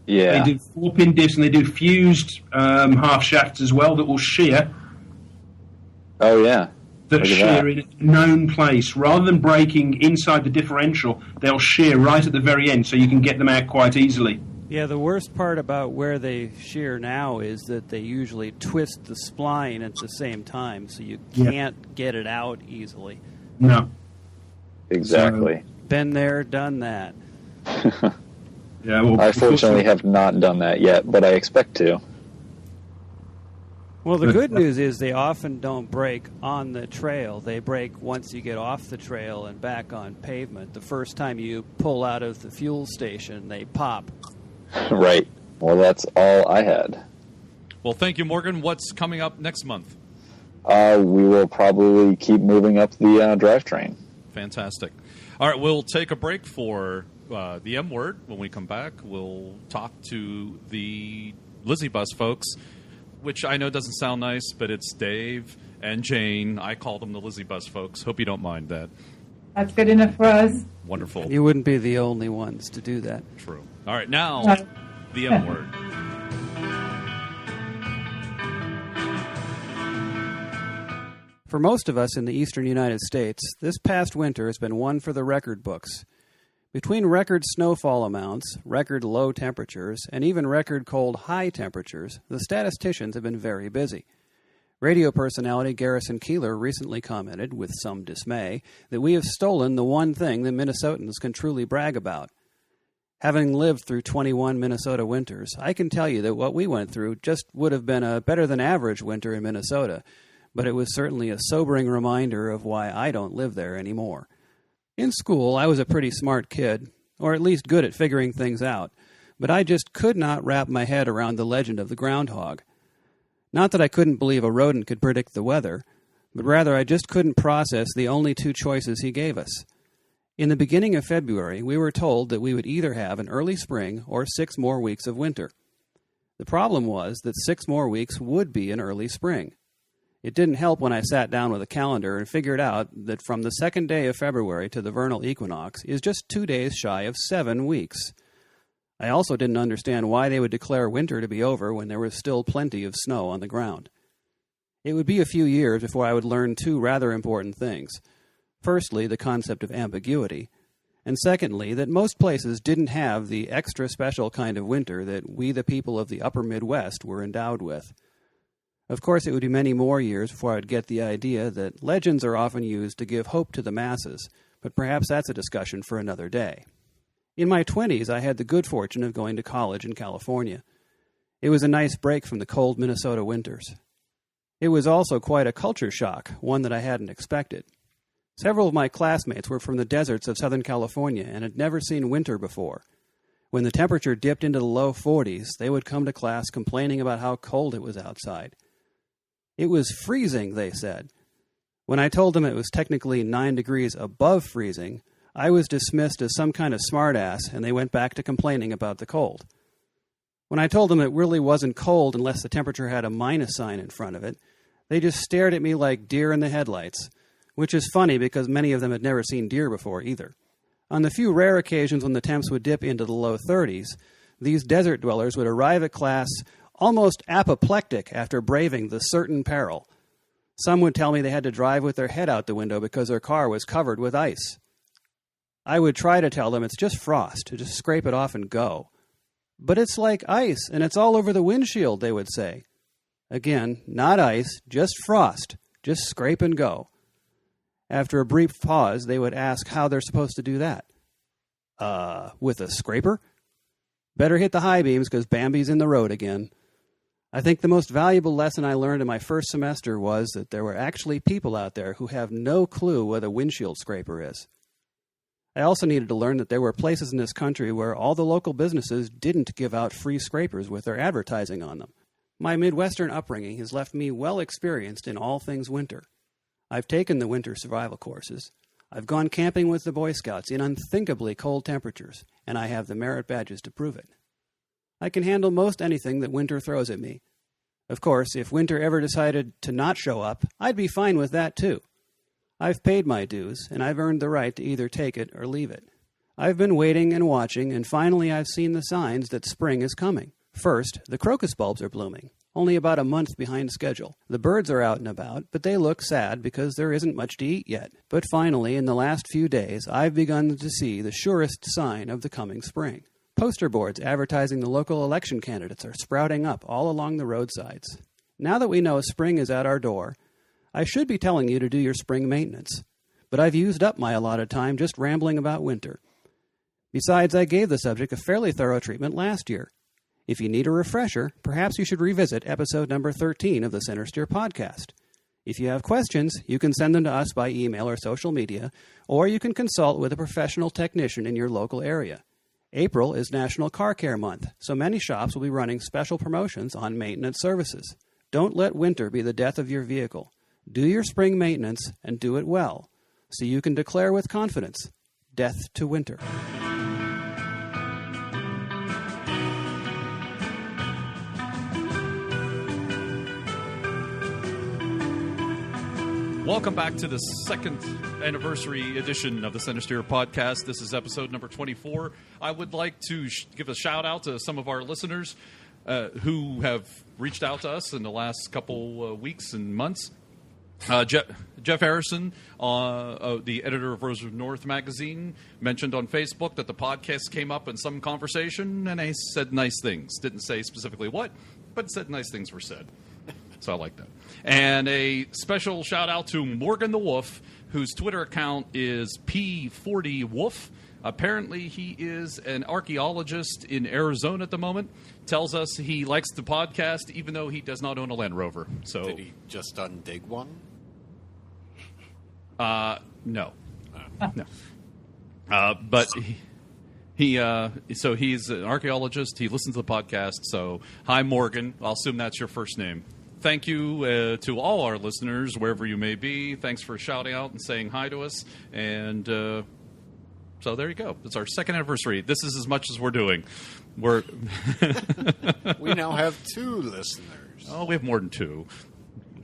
Yeah. They do 4-pin diffs and they do fused half shafts as well that will shear. Oh, yeah. That Look at shear that. in a known place. Rather than breaking inside the differential, they'll shear right at the very end so you can get them out quite easily. Yeah, the worst part about where they shear now is that they usually twist the spline at the same time, so you Yeah. can't get it out easily. No. Exactly. Been there, done that. Yeah, well, I fortunately have not done that yet, but I expect to. Well, the good news is they often don't break on the trail. They break once you get off the trail and back on pavement. The first time you pull out of the fuel station, they pop. Right. Well, that's all I had. Well, thank you, Morgan. What's coming up next month? We will probably keep moving up the drivetrain. Fantastic. All right, we'll take a break for the M word. When we come back, we'll talk to the Lizzie Bus folks, which I know doesn't sound nice, but it's Dave and Jane. I call them the Lizzie Bus folks. Hope you don't mind that. That's good enough for us. Wonderful. You wouldn't be the only ones to do that. True. All right, now, No. the M word. For most of us in the eastern United States, this past winter has been one for the record books. Between record snowfall amounts, record low temperatures, and even record cold high temperatures, the statisticians have been very busy. Radio personality Garrison Keillor recently commented, with some dismay, that we have stolen the one thing that Minnesotans can truly brag about. Having lived through 21 Minnesota winters, I can tell you that what we went through just would have been a better-than-average winter in Minnesota, but it was certainly a sobering reminder of why I don't live there anymore. In school, I was a pretty smart kid, or at least good at figuring things out, but I just could not wrap my head around the legend of the groundhog. Not that I couldn't believe a rodent could predict the weather, but rather I just couldn't process the only two choices he gave us. In the beginning of February, we were told that we would either have an early spring or 6 more weeks of winter. The problem was that 6 more weeks would be an early spring. It didn't help when I sat down with a calendar and figured out that from the second day of February to the vernal equinox is just 2 days shy of 7 weeks. I also didn't understand why they would declare winter to be over when there was still plenty of snow on the ground. It would be a few years before I would learn 2 rather important things. Firstly, the concept of ambiguity, and secondly, that most places didn't have the extra special kind of winter that we the people of the upper Midwest were endowed with. Of course, it would be many more years before I would get the idea that legends are often used to give hope to the masses, but perhaps that's a discussion for another day. In my 20s, I had the good fortune of going to college in California. It was a nice break from the cold Minnesota winters. It was also quite a culture shock, one that I hadn't expected. Several of my classmates were from the deserts of Southern California and had never seen winter before. When the temperature dipped into the low 40s, they would come to class complaining about how cold it was outside. It was freezing, they said. When I told them it was technically 9 degrees above freezing, I was dismissed as some kind of smartass, and they went back to complaining about the cold. When I told them it really wasn't cold unless the temperature had a minus sign in front of it, they just stared at me like deer in the headlights, which is funny because many of them had never seen deer before either. On the few rare occasions when the temps would dip into the low 30s, these desert dwellers would arrive at class almost apoplectic after braving the certain peril. Some would tell me they had to drive with their head out the window because their car was covered with ice. I would try to tell them it's just frost, just scrape it off and go. But it's like ice, and it's all over the windshield, they would say. Again, not ice, just frost, just scrape and go. After a brief pause, they would ask how they're supposed to do that. With a scraper? Better hit the high beams because Bambi's in the road again. I think the most valuable lesson I learned in my first semester was that there were actually people out there who have no clue what a windshield scraper is. I also needed to learn that there were places in this country where all the local businesses didn't give out free scrapers with their advertising on them. My Midwestern upbringing has left me well experienced in all things winter. I've taken the winter survival courses. I've gone camping with the Boy Scouts in unthinkably cold temperatures, and I have the merit badges to prove it. I can handle most anything that winter throws at me. Of course, if winter ever decided to not show up, I'd be fine with that too. I've paid my dues, and I've earned the right to either take it or leave it. I've been waiting and watching, and finally I've seen the signs that spring is coming. First, the crocus bulbs are blooming, only about a month behind schedule. The birds are out and about, but they look sad because there isn't much to eat yet. But finally, in the last few days, I've begun to see the surest sign of the coming spring. Poster boards advertising the local election candidates are sprouting up all along the roadsides. Now that we know spring is at our door, I should be telling you to do your spring maintenance, but I've used up my allotted time just rambling about winter. Besides, I gave the subject a fairly thorough treatment last year. If you need a refresher, perhaps you should revisit episode number 13 of the Centresteer podcast. If you have questions, you can send them to us by email or social media, or you can consult with a professional technician in your local area. April is National Car Care Month, so many shops will be running special promotions on maintenance services. Don't let winter be the death of your vehicle. Do your spring maintenance and do it well, so you can declare with confidence, death to winter. Welcome back to the second anniversary edition of the Centresteer podcast. This is episode number 24. I would like to give a shout out to some of our listeners who have reached out to us in the last couple weeks and months. Jeff Harrison, the editor of Rose of North magazine, mentioned on Facebook that the podcast came up in some conversation, and I said nice things. Didn't say specifically what, but said nice things were said. So I like that. And a special shout-out to Morgan the Wolf, whose Twitter account is P40Wolf. Apparently, he is an archaeologist in Arizona at the moment. Tells us he likes the podcast, even though he does not own a Land Rover. So, did he just undig one? No. No. But so he's an archaeologist. He listens to the podcast. So, hi, Morgan. I'll assume that's your first name. Thank you to all our listeners, wherever you may be. Thanks for shouting out and saying hi to us. And so there you go. It's our second anniversary. This is as much as we're doing. We now have 2 listeners. Oh, we have more than 2.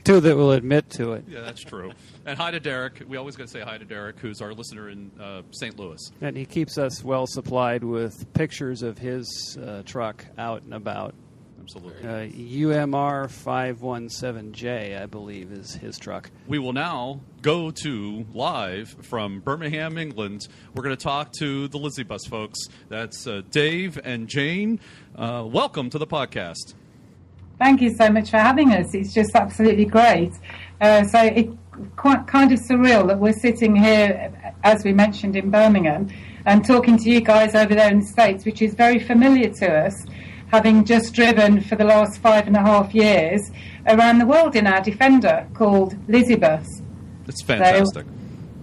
2 that will admit to it. Yeah, that's true. And hi to Derek. We always got to say hi to Derek, who's our listener in St. Louis. And he keeps us well supplied with pictures of his truck out and about. Absolutely. UMR 517J, I believe, is his truck. We will now go to live from Birmingham, England. We're going to talk to the Lizzie Bus folks. That's Dave and Jane. Welcome to the podcast. Thank you so much for having us. It's just absolutely great. So it's quite kind of surreal that we're sitting here, as we mentioned, in Birmingham, and talking to you guys over there in the States, which is very familiar to us, having just driven for the last 5.5 years around the world in our Defender called Lizzie Bus. It's fantastic.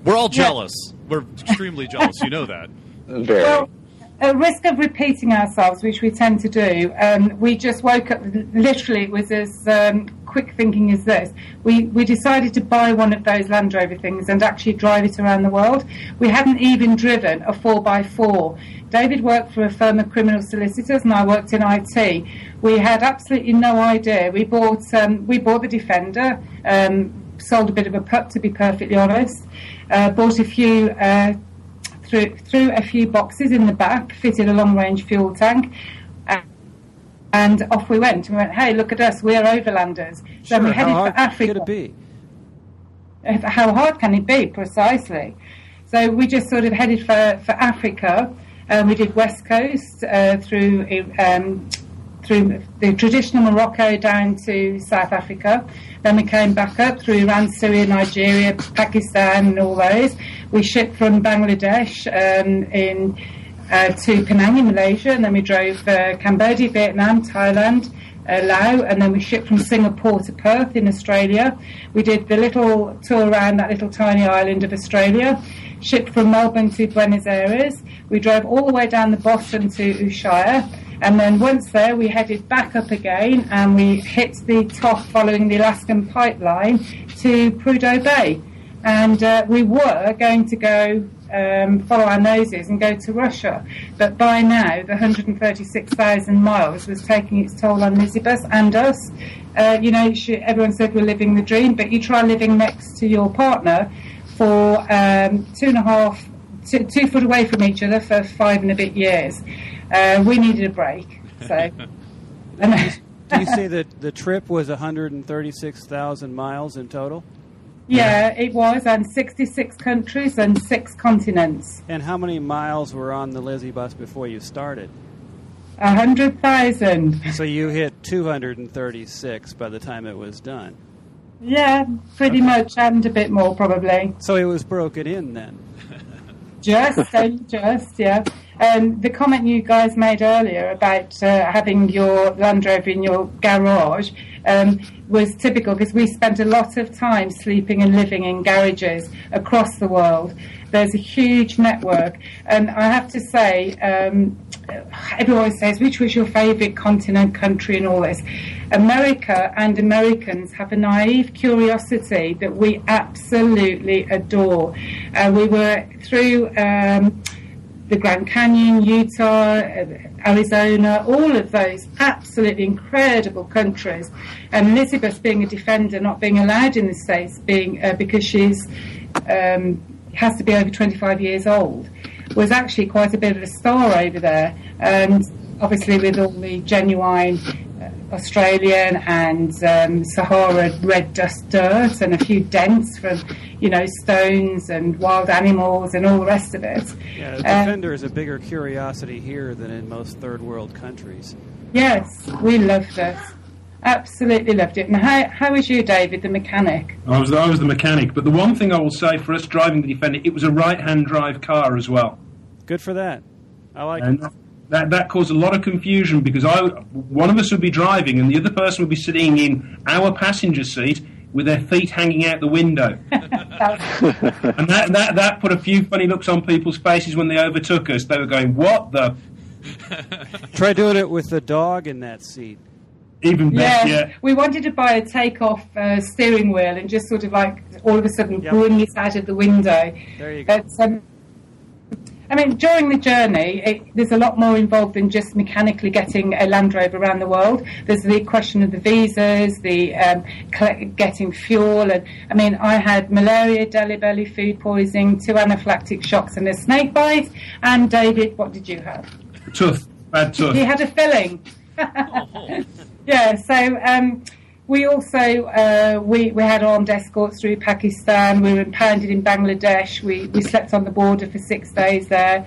We're all jealous. Yeah. We're extremely jealous. You know that. Very. Well, at risk of repeating ourselves, which we tend to do, we just woke up, literally it was as quick thinking as this. We decided to buy one of those Land Rover things and actually drive it around the world. We hadn't even driven a 4x4. David worked for a firm of criminal solicitors and I worked in IT. We had absolutely no idea. We bought the Defender, sold a bit of a pup, to be perfectly honest, bought a few... threw a few boxes in the back, fitted a long-range fuel tank, and off we went. We went, hey, look at us, we're overlanders. So we headed for Africa. How hard could it be? How hard can it be, precisely? So we just sort of headed for Africa. We did West Coast through the traditional Morocco down to South Africa. Then we came back up through Iran, Syria, Nigeria, Pakistan, and all those. We shipped from Bangladesh to Penang in Malaysia, and then we drove Cambodia, Vietnam, Thailand, Laos, and then we shipped from Singapore to Perth in Australia. We did the little tour around that little tiny island of Australia, shipped from Melbourne to Buenos Aires. We drove all the way down the bottom to Ushuaia. And then once there, we headed back up again, and we hit the top following the Alaskan pipeline to Prudhoe Bay. And we were going to go follow our noses and go to Russia. But by now, the 136,000 miles was taking its toll on Lizzie Bus and us. Everyone said we're living the dream, but you try living next to your partner for 2 foot away from each other for 5 and a bit years. We needed a break. So, do you say that the trip was 136,000 miles in total? Yeah, it was, and 66 countries and 6 continents. And how many miles were on the Lizzie Bus before you started? 100,000. So you hit 236 by the time it was done. Yeah, pretty much, and a bit more probably. So it was broken in then. Just, yeah. The comment you guys made earlier about having your Land Rover in your garage was typical, because we spent a lot of time sleeping and living in garages across the world. There's a huge network, and I have to say, everyone always says, which was your favourite continent, country, and all this. America and Americans have a naive curiosity that we absolutely adore. We were through the Grand Canyon, Utah, Arizona, all of those absolutely incredible countries. And Elizabeth, being a Defender, not being allowed in the States, because she's has to be over 25 years old, was actually quite a bit of a star over there. And obviously with all the genuine Australian and Sahara red dust dirt and a few dents from, stones and wild animals and all the rest of it. Yeah, the Defender is a bigger curiosity here than in most third world countries. Yes, we loved it. Absolutely loved it. And how was you, David, the mechanic? I was the mechanic, but the one thing I will say for us driving the Defender, it was a right-hand drive car as well. Good for that. I like and it. That caused a lot of confusion, because one of us would be driving and the other person would be sitting in our passenger seat with their feet hanging out the window. And that put a few funny looks on people's faces when they overtook us. They were going, what the... Try doing it with the dog in that seat. Even better, yeah. We wanted to buy a take-off steering wheel and just sort of like all of a sudden bring it out of the window. There you go. But, during the journey, there's a lot more involved than just mechanically getting a Land Rover around the world. There's the question of the visas, the getting fuel. And I had malaria, belly belly, food poisoning, 2 anaphylactic shocks and a snake bite. And David, what did you have? Bad tooth. He had a filling. Yeah, so we also we had armed escorts through Pakistan. We were impounded in Bangladesh. We slept on the border for 6 days there.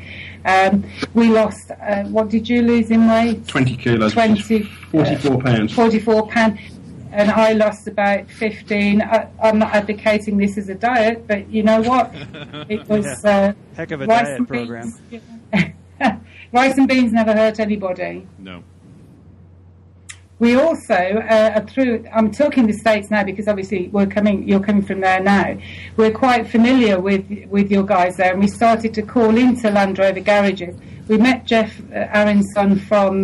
We lost, what did you lose in weight? 20 kilos. 44 pounds. 44 pounds. and I lost about 15. I'm not advocating this as a diet, but you know what? It was heck of a rice diet and program. beans. Rice and beans never hurt anybody. No. We also are through. I'm talking the States now because obviously you're coming from there now. We're quite familiar with your guys there, and we started to call into Land Rover garages. We met Jeff Aronson from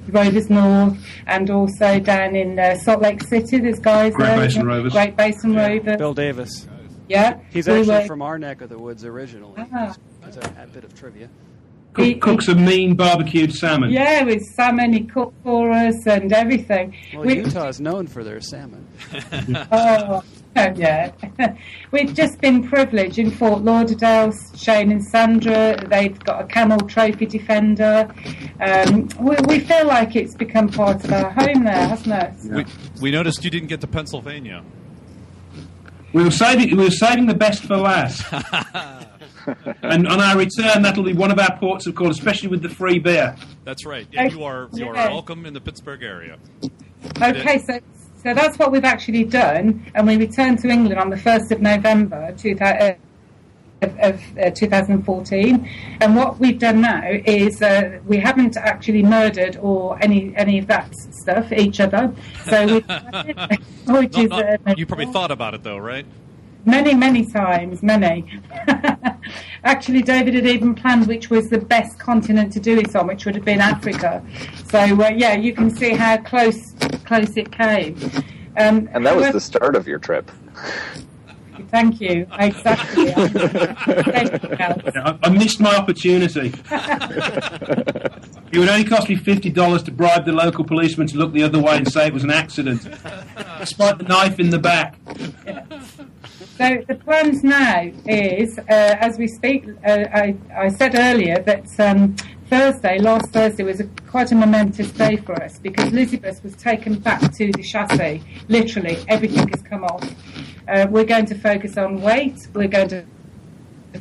Rovers North, and also down in Salt Lake City. There's guys Great there. Basin Rovers. Great Basin Rovers. Bill Davis. Yeah, He's actually from our neck of the woods originally. That's a bit of trivia. Cooks a mean barbecued salmon. Yeah, with salmon, he cooked for us and everything. Well, Utah is known for their salmon. Oh, yeah. We've just been privileged in Fort Lauderdale, Shane and Sandra. They've got a Camel Trophy Defender. We feel like it's become part of our home there, hasn't it? Yeah. We noticed you didn't get to Pennsylvania. We were saving the best for last. And on our return, that'll be one of our ports of call, especially with the free beer. That's right. Yeah, you are welcome in the Pittsburgh area. Okay, so that's what we've actually done, and we returned to England on the 1st of November 2014. And what we've done now is we haven't actually murdered or any of that stuff, each other. So which is you probably thought about it though, right? Many times, many. Actually, David had even planned which was the best continent to do it on, which would have been Africa. So, yeah, you can see how close it came. And that was the start of your trip. Thank you. Exactly. I missed my opportunity. It would only cost me $50 to bribe the local policeman to look the other way and say it was an accident, despite the knife in the back. Yeah. So the plans now is, as we speak, I said earlier that last Thursday was quite a momentous day for us because Elizabeth was taken back to the chassis. Literally, everything has come off. We're going to focus on weight, we're going to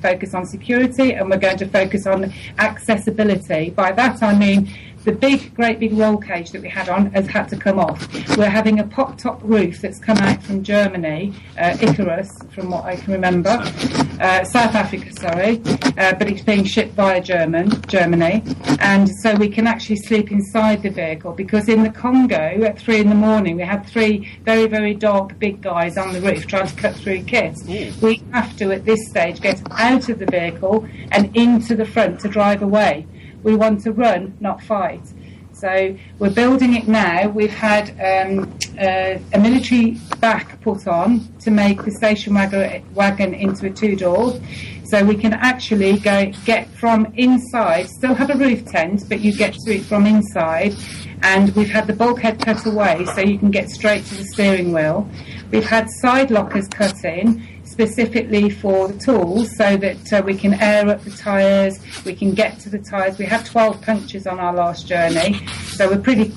focus on security, and we're going to focus on accessibility. By that I mean the great big roll cage that we had on has had to come off. We're having a pop-top roof that's come out from Germany, Icarus, from what I can remember. South Africa, sorry. But it's being shipped via Germany. And so we can actually sleep inside the vehicle because in the Congo at 3 a.m, we had 3 very, very dark big guys on the roof trying to cut through kits. We have to, at this stage, get out of the vehicle and into the front to drive away. We want to run, not fight. So we're building it now. We've had a military back put on to make the station wagon into a 2-door. So we can actually get from inside, still have a roof tent, but you get to it from inside. And we've had the bulkhead cut away so you can get straight to the steering wheel. We've had side lockers cut in, specifically for the tools so that we can air up the tyres, we can get to the tyres. We had 12 punctures on our last journey, so we're pretty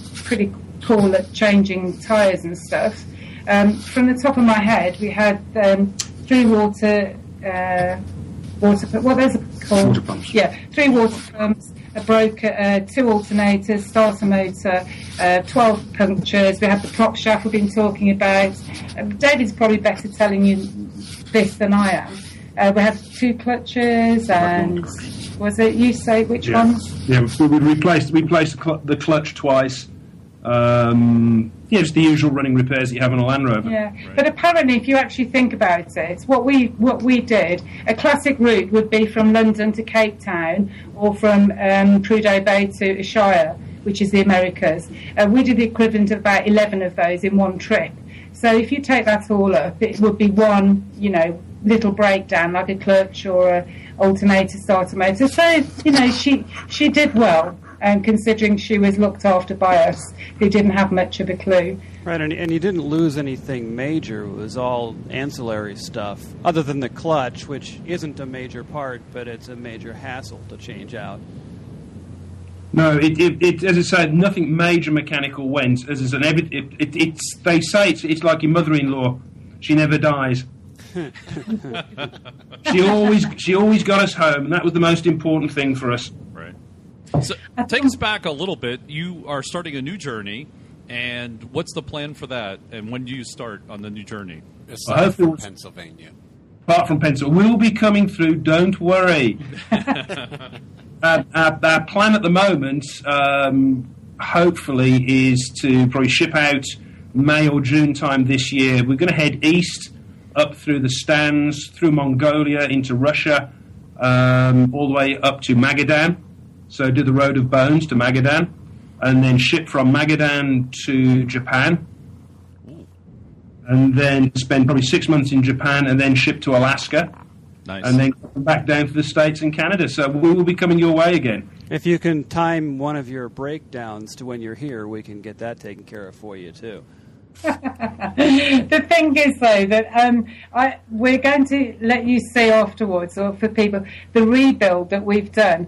cool at changing tyres and stuff. From the top of my head, we had 3 water what those are called? Water pumps. Yeah, 3 water pumps, a broker, 2 alternators, starter motor, 12 punctures. We had the prop shaft we've been talking about. David's probably better telling you this than I am. We had 2 clutches and was it you say which ones? Yeah, we replaced the clutch twice. Just the usual running repairs that you have on a Land Rover. Yeah, right. But apparently, if you actually think about it, what we did, a classic route would be from London to Cape Town or from Prudhoe Bay to Shire, which is the Americas. We did the equivalent of about 11 of those in one trip. So if you take that all up, it would be one, little breakdown like a clutch or a alternator starter motor. So, she did well, considering she was looked after by us, who didn't have much of a clue. Right, and you didn't lose anything major. It was all ancillary stuff, other than the clutch, which isn't a major part, but it's a major hassle to change out. No, it as I said, nothing major mechanical went. As I said, they say it's like your mother-in-law. She never dies. She always got us home, and that was the most important thing for us. Right. So take us back a little bit. You are starting a new journey And what's the plan for that? And when do you start on the new journey? Aside from Pennsylvania. Apart from Pennsylvania, we'll be coming through. Don't worry. Our plan at the moment, hopefully, is to probably ship out May or June time this year. We're going to head east, up through the Stans, through Mongolia, into Russia, all the way up to Magadan. So do the Road of Bones to Magadan, and then ship from Magadan to Japan. And then spend probably 6 months in Japan, and then ship to Alaska. Nice. And then come back down to the States and Canada. So we will be coming your way again. If you can time one of your breakdowns to when you're here, we can get that taken care of for you, too. The thing is, though, that we're going to let you see afterwards, or for people, the rebuild that we've done.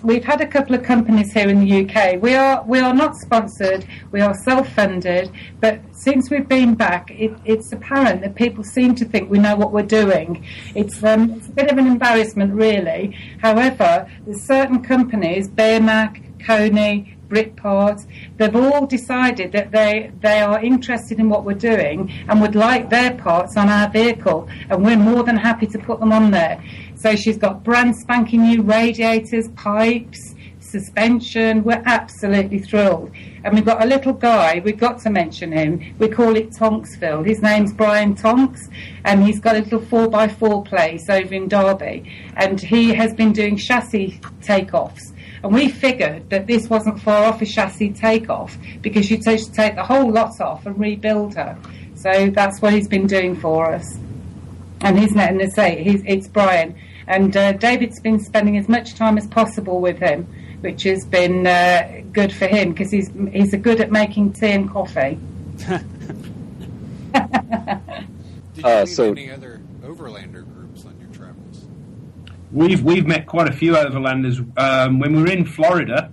We've had a couple of companies here in the UK. We are not sponsored. We are self-funded. But since we've been back, it's apparent that people seem to think we know what we're doing. It's a bit of an embarrassment, really. However, there's certain companies, Bearmac, Coney, Britpart, they've all decided that they are interested in what we're doing and would like their parts on our vehicle, and we're more than happy to put them on there. So she's got brand spanking new radiators, pipes, suspension. We're absolutely thrilled. And we've got a little guy, we've got to mention him, we call it Tonksville. His name's Brian Tonks, and he's got a little 4x4 place over in Derby, and he has been doing chassis takeoffs. And we figured that this wasn't far off a chassis takeoff, because you'd have to take the whole lot off and rebuild her. So that's what he's been doing for us. And it's Brian. And David's been spending as much time as possible with him, which has been good for him, because he's good at making tea and coffee. Did you meet any other overlander groups on your travels? We've met quite a few overlanders. When we were in Florida,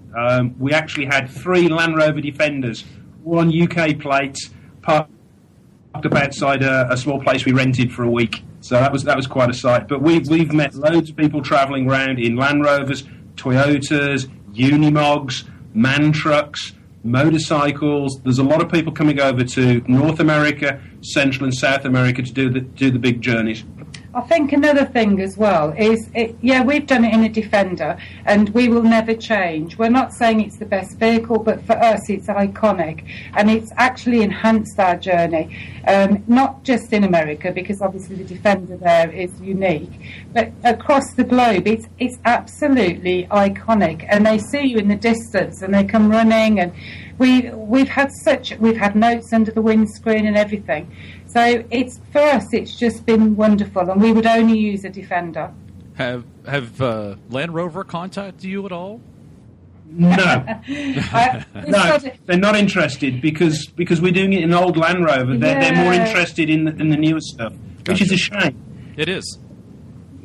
we actually had 3 Land Rover Defenders, all on UK plates, parked up outside a small place we rented for a week. So that was quite a sight. But we've met loads of people travelling around in Land Rovers, Toyotas, Unimogs, MAN trucks, motorcycles. There's a lot of people coming over to North America, Central and South America to do the big journeys. I think another thing as well is, we've done it in a Defender, and we will never change. We're not saying it's the best vehicle, but for us it's iconic, and it's actually enhanced our journey, not just in America, because obviously the Defender there is unique, but across the globe it's absolutely iconic, and they see you in the distance and they come running, and we've had notes under the windscreen and everything. So for us, it's just been wonderful, and we would only use a Defender. Have Land Rover contacted you at all? No, no, they're not interested because we're doing it in an old Land Rover. They're more interested in the newer stuff, which is a shame. It is.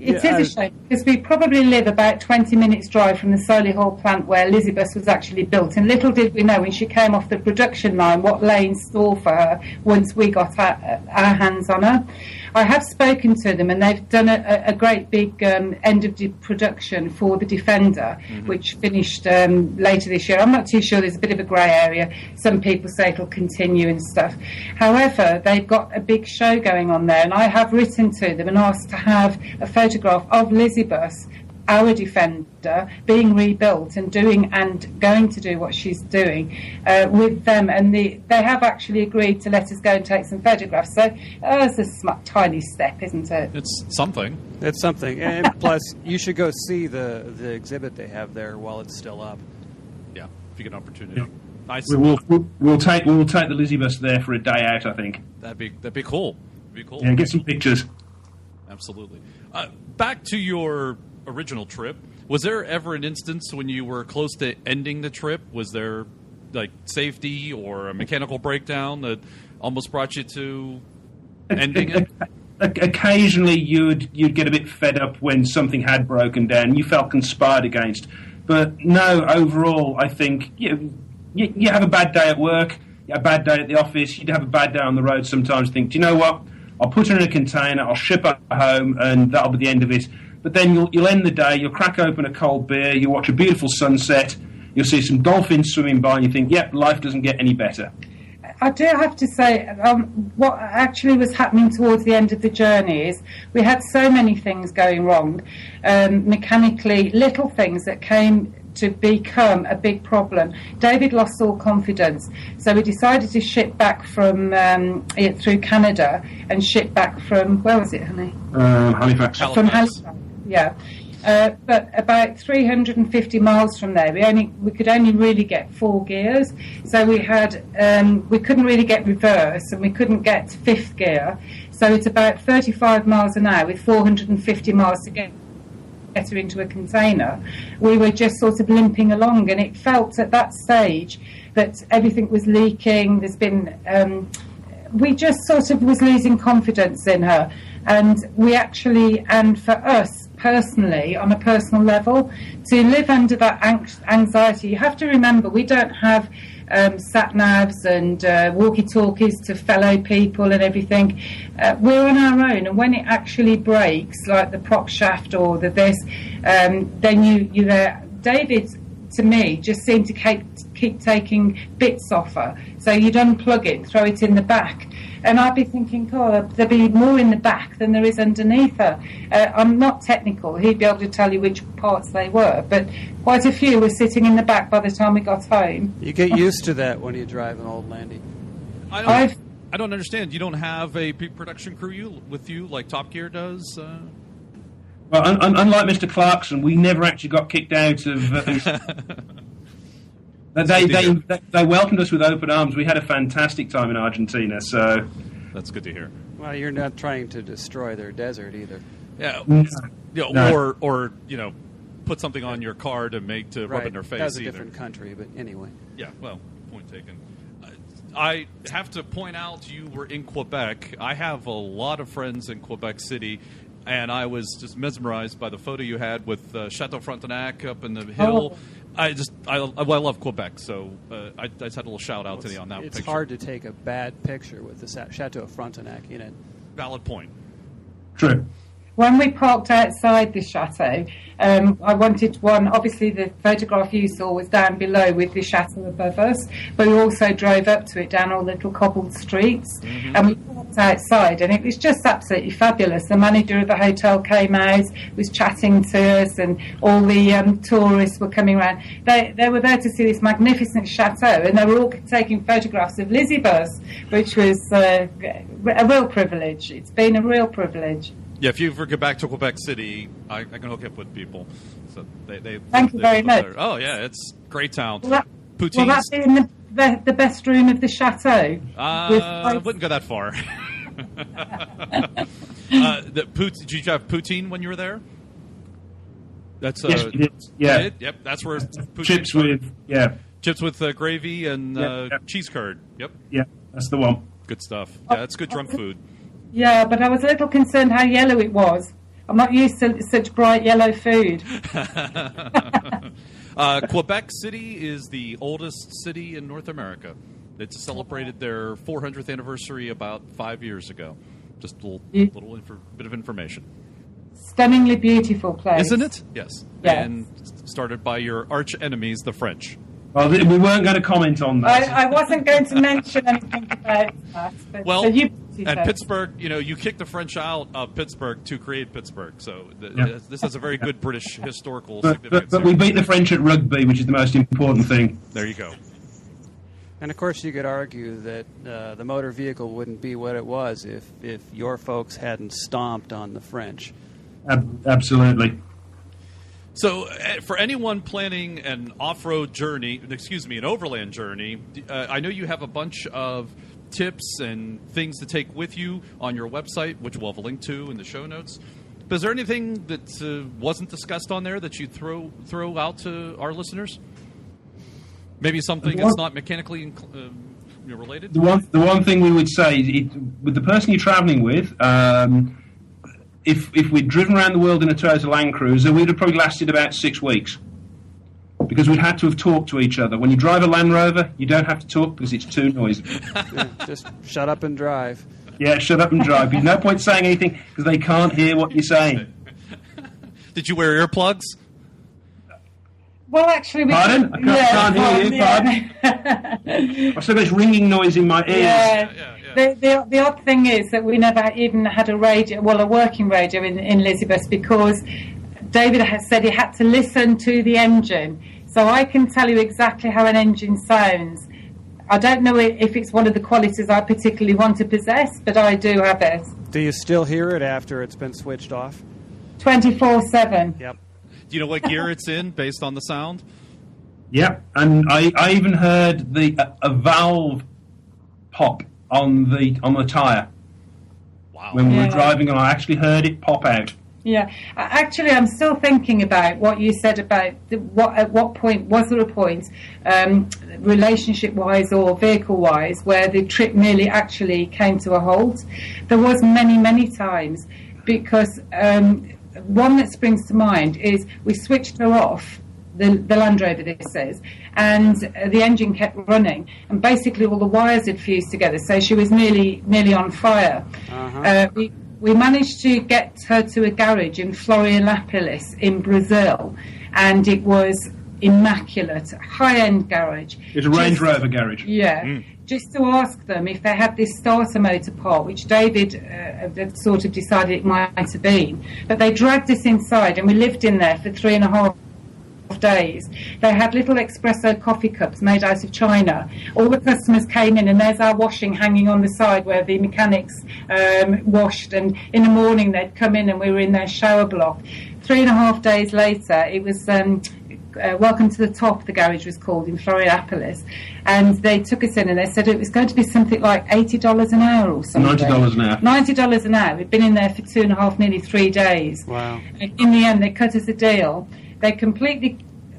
It is a shame, because we probably live about 20 minutes drive from the Solihull plant where Elizabeth was actually built, and little did we know when she came off the production line what lay in store for her once we got our hands on her. I have spoken to them, and they've done a great big end of the production for the Defender, which finished later this year. I'm not too sure, there's a bit of a grey area. Some people say it'll continue and stuff. However, they've got a big show going on there, and I have written to them and asked to have a photograph of Elizabeth, our Defender, being rebuilt and going to do what she's doing with them, and they have actually agreed to let us go and take some photographs. So it's a tiny step, isn't it? It's something. It's something, and plus you should go see the exhibit they have there while it's still up. Yeah, if you get an opportunity. Yeah. Nice. We'll take the Lizzie bus there for a day out, I think. That'd be cool. Yeah, get some pictures. Absolutely. Back to your original trip. Was there ever an instance when you were close to ending the trip? Was there like safety or a mechanical breakdown that almost brought you to ending it? Occasionally you'd get a bit fed up when something had broken down. You felt conspired against. But no, overall, I think you have a bad day at work, you have a bad day at the office, you'd have a bad day on the road sometimes. Think, do you know what? I'll put her in a container, I'll ship her home, and that'll be the end of it. But then you'll end the day, you'll crack open a cold beer, you watch a beautiful sunset, you'll see some dolphins swimming by, and you think, yep, life doesn't get any better. I do have to say, what actually was happening towards the end of the journey is we had so many things going wrong, mechanically, little things that came to become a big problem. David lost all confidence, so we decided to ship back from through Canada and ship back from, where was it, honey? Halifax. From Halifax, yeah. But about 350 miles from there, we could only really get 4 gears. So we couldn't really get reverse, and we couldn't get fifth gear. So it's about 35 miles an hour with 450 miles to get her into a container. We were just sort of limping along, and it felt at that stage that everything was leaking. There's been we just sort of was losing confidence in her, and we actually, and for us personally, on a personal level, to live under that anxiety, you have to remember we don't have sat-navs and walkie-talkies to fellow people and everything. We're on our own, and when it actually breaks, like the prop shaft or the this, then you're there. David, to me, just seemed to keep taking bits off her. So you'd unplug it, throw it in the back. And I'd be thinking, God, there'd be more in the back than there is underneath her. I'm not technical. He'd be able to tell you which parts they were. But quite a few were sitting in the back by the time we got home. You get used to that when you drive an old Landy. I don't understand. You don't have a production crew with you like Top Gear does? Well, unlike Mr. Clarkson, we never actually got kicked out of... They welcomed us with open arms. We had a fantastic time in Argentina, so... That's good to hear. Well, you're not trying to destroy their desert either. Yeah, No. Or put something on your car to rub in their face. That's a either. different country, but anyway. Yeah, well, point taken. I have to point out you were in Quebec. I have a lot of friends in Quebec City, and I was just mesmerized by the photo you had with Chateau Frontenac up in the hill. Oh. I love Quebec, so I just had a little shout out to you on that It's picture. hard to take a bad picture with the Chateau Frontenac in it. Valid point. True. When we parked outside the chateau, I wanted one. Obviously, the photograph you saw was down below with the chateau above us, but we also drove up to it down all the little cobbled streets, and we parked outside, and it was just absolutely fabulous. The manager of the hotel came out, was chatting to us, and all the tourists were coming around. They were there to see this magnificent chateau, and they were all taking photographs of Lizzie Buzz, which was a real privilege. It's been a real privilege. Yeah, if you ever get back to Quebec City, I can hook up with people. So Thank you very much. There. Oh, yeah, it's a great town. Will that Poutines. be in the best room of the chateau? I wouldn't go that far. Did you have poutine when you were there? That's Yes, we did. Yeah. Yep, that's where poutine Chips with, chips with gravy and cheese curd. Yep, yeah, that's the one. good stuff. Yeah, that's good drunk food. Yeah, but I was a little concerned how yellow it was. I'm not used to such bright yellow food. Quebec City is the oldest city in North America. It celebrated their 400th anniversary about 5 years ago. Just a little bit of information. Stunningly beautiful place. Isn't it? Yes. Yes. And started by your arch enemies, the French. Well, we weren't going to comment on that. I wasn't going to mention anything about that. But, Well, so you and Pittsburgh, you kicked the French out of Pittsburgh to create Pittsburgh. So this has a very good British historical significance. But we beat the French at rugby, which is the most important thing. There you go. And of course, you could argue that the motor vehicle wouldn't be what it was if your folks hadn't stomped on the French. Absolutely. So, for anyone planning an off-road journey, an overland journey, I know you have a bunch of tips and things to take with you on your website, which we'll have a link to in the show notes. But is there anything that wasn't discussed on there that you throw out to our listeners? Maybe something that's not mechanically related? The one thing we would say is, with the person you're travelling with, if we'd driven around the world in a Toyota Land Cruiser, we'd have probably lasted about 6 weeks. Because we'd had to have talked to each other. When you drive a Land Rover, you don't have to talk because it's too noisy. Yeah, just shut up and drive. Yeah, shut up and drive. There's no point saying anything because they can't hear what you're saying. Did you wear earplugs? Well, actually, Pardon? I can't hear you. Pardon? I've still got this ringing noise in my ears. Yeah. The odd thing is that we never even had a radio, well, a working radio in Elizabeth, because David has said he had to listen to the engine. So I can tell you exactly how an engine sounds. I don't know if it's one of the qualities I particularly want to possess, but I do have it. Do you still hear it after it's been switched off? 24/7. Yep. Do you know what gear it's in based on the sound? Yep, and I even heard a valve pop on the tyre. Wow. When we were driving, and I actually heard it pop out. Yeah, actually, I'm still thinking about what you said about at what point was there a point, relationship-wise or vehicle-wise, where the trip nearly actually came to a halt. There was many times, because one that springs to mind is we switched her off, the Land Rover this is, and the engine kept running, and basically all the wires had fused together, so she was nearly on fire. We managed to get her to a garage in Florianópolis in Brazil, and it was immaculate, high-end garage. It's a Range Rover garage. Yeah. Just to ask them if they had this starter motor part, which David had sort of decided it might have been. But they dragged us inside, and we lived in there for 3.5 days. They had little espresso coffee cups made out of china. All the customers came in, and there's our washing hanging on the side where the mechanics washed, and in the morning they'd come in and we were in their shower block. 3.5 days later, it was Welcome to the Top, the garage was called, in Florianópolis, and they took us in and they said it was going to be something like $80 an hour or something. $90 an hour. $90 an hour. We'd been in there for 2.5, nearly 3 days. Wow. And in the end, they cut us a deal.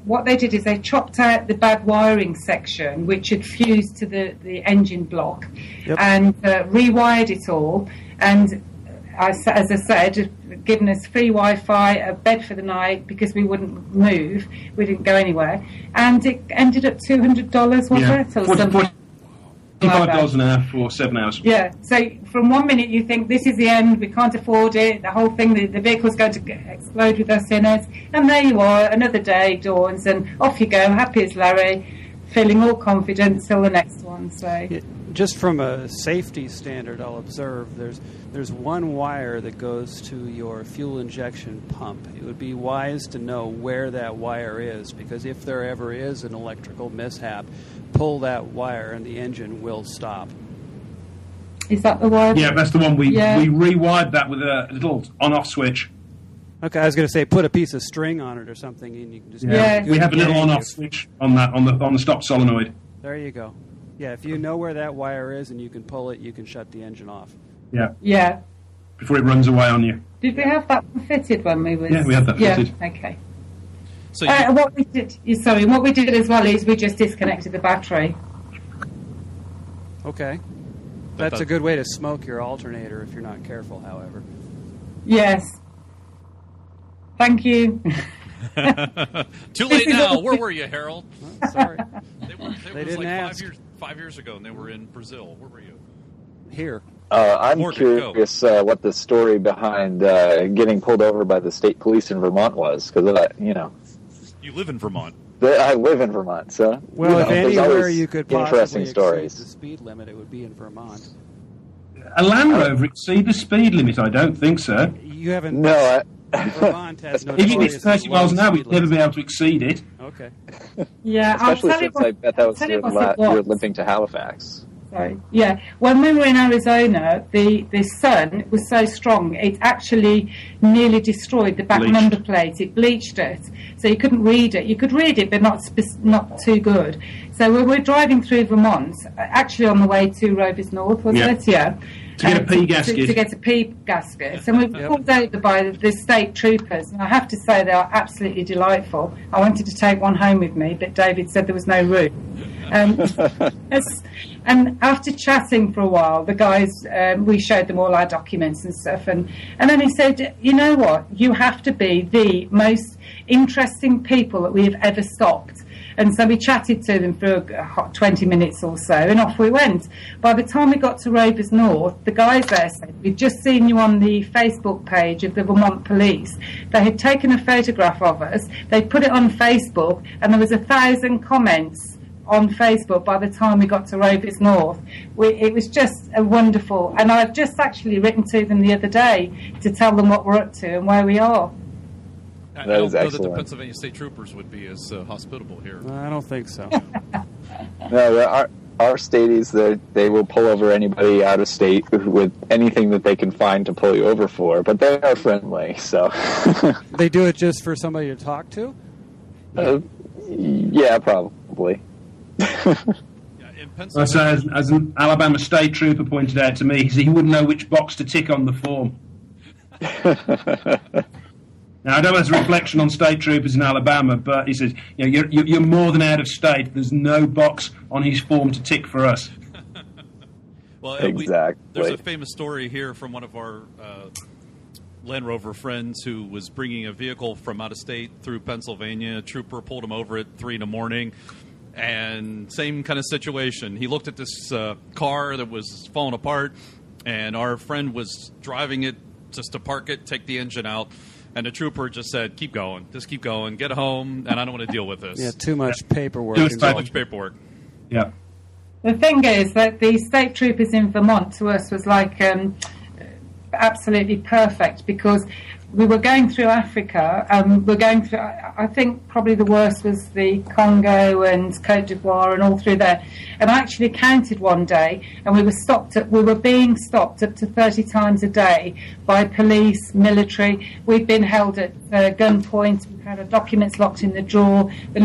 What they did is they chopped out the bad wiring section, which had fused to the engine block, and rewired it all. And as I said, given us free Wi-Fi, a bed for the night because we wouldn't move, we didn't go anywhere, and it ended up $200, was it, or something? $25 an hour for 7 hours. Yeah, so from one minute you think this is the end, we can't afford it, the whole thing, the vehicle's going to explode with us in it, and there you are, another day dawns, and off you go, happy as Larry, feeling all confident till the next one. So just from a safety standard, I'll observe there's one wire that goes to your fuel injection pump. It would be wise to know where that wire is, because if there ever is an electrical mishap, pull that wire and the engine will stop. Is that the wire? Yeah, that's the one. We rewired that with a little on-off switch. Okay, I was going to say put a piece of string on it or something, and you can just we have a little on-off switch on that on the stop solenoid. There you go. Yeah, if you know where that wire is and you can pull it, you can shut the engine off. Yeah. Before it runs away on you. Did we have that fitted when we was? Yeah, we had that fitted. Yeah. Okay. So what we did as well is we just disconnected the battery. Okay. That's a good way to smoke your alternator if you're not careful, however. Yes. Thank you. Too late now. Where were you, Harold? Oh, sorry. They didn't like ask. 5 years ago, and they were in Brazil. Where were you? Here. I'm curious what the story behind getting pulled over by the state police in Vermont was, because You live in Vermont. I live in Vermont, so if anywhere you could possibly interesting stories. exceed the speed limit, it would be in Vermont. A Land Rover exceed the speed limit? I don't think so. You haven't. No. Vermont has no. If you did 30 miles an hour, we'd never be able to exceed it. Okay. Yeah, especially since I bet that was you're limping to Halifax. Sorry. Yeah, when we were in Arizona, the sun was so strong it actually nearly destroyed the back number plate. It bleached it, so you couldn't read it. You could read it, but not too good. So we were driving through Vermont, actually on the way to Rovers North, was it? Yeah. To get a P gasket. To get a P gasket. And we were pulled over by the state troopers, and I have to say they are absolutely delightful. I wanted to take one home with me, but David said there was no room. And after chatting for a while, the guys, we showed them all our documents and stuff, and then he said, you know what, you have to be the most interesting people that we have ever stopped. And so we chatted to them for 20 minutes or so, and off we went. By the time we got to Rovers North, the guys there said, we'd just seen you on the Facebook page of the Vermont Police. They had taken a photograph of us, they put it on Facebook, and there was 1,000 comments on Facebook by the time we got to Rovers North. It was just a wonderful, and I've just actually written to them the other day to tell them what we're up to and where we are. I don't know that the Pennsylvania State Troopers would be as hospitable here. I don't think so. No, our staties, they will pull over anybody out of state with anything that they can find to pull you over for, but they are friendly, so. They do it just for somebody to talk to? Yeah, probably. So as an Alabama State Trooper pointed out to me, he wouldn't know which box to tick on the form. Now, I don't know if it's a reflection on state troopers in Alabama, but he says, you're more than out of state. There's no box on his form to tick for us. Well, exactly. There's a famous story here from one of our Land Rover friends who was bringing a vehicle from out of state through Pennsylvania. A trooper pulled him over at 3 a.m, and same kind of situation. He looked at this car that was falling apart, and our friend was driving it just to park it, take the engine out. And the trooper just said, keep going, get home, and I don't want to deal with this. Yeah, too much paperwork. Too much paperwork. Yeah. The thing is that the state troopers in Vermont to us was like absolutely perfect, because we were going through Africa. We're going through, I think probably the worst was the Congo and Cote d'Ivoire and all through there. And I actually counted one day, and we were being stopped up to 30 times a day by police, military. We've been held at gunpoint. We've had our documents locked in the drawer, the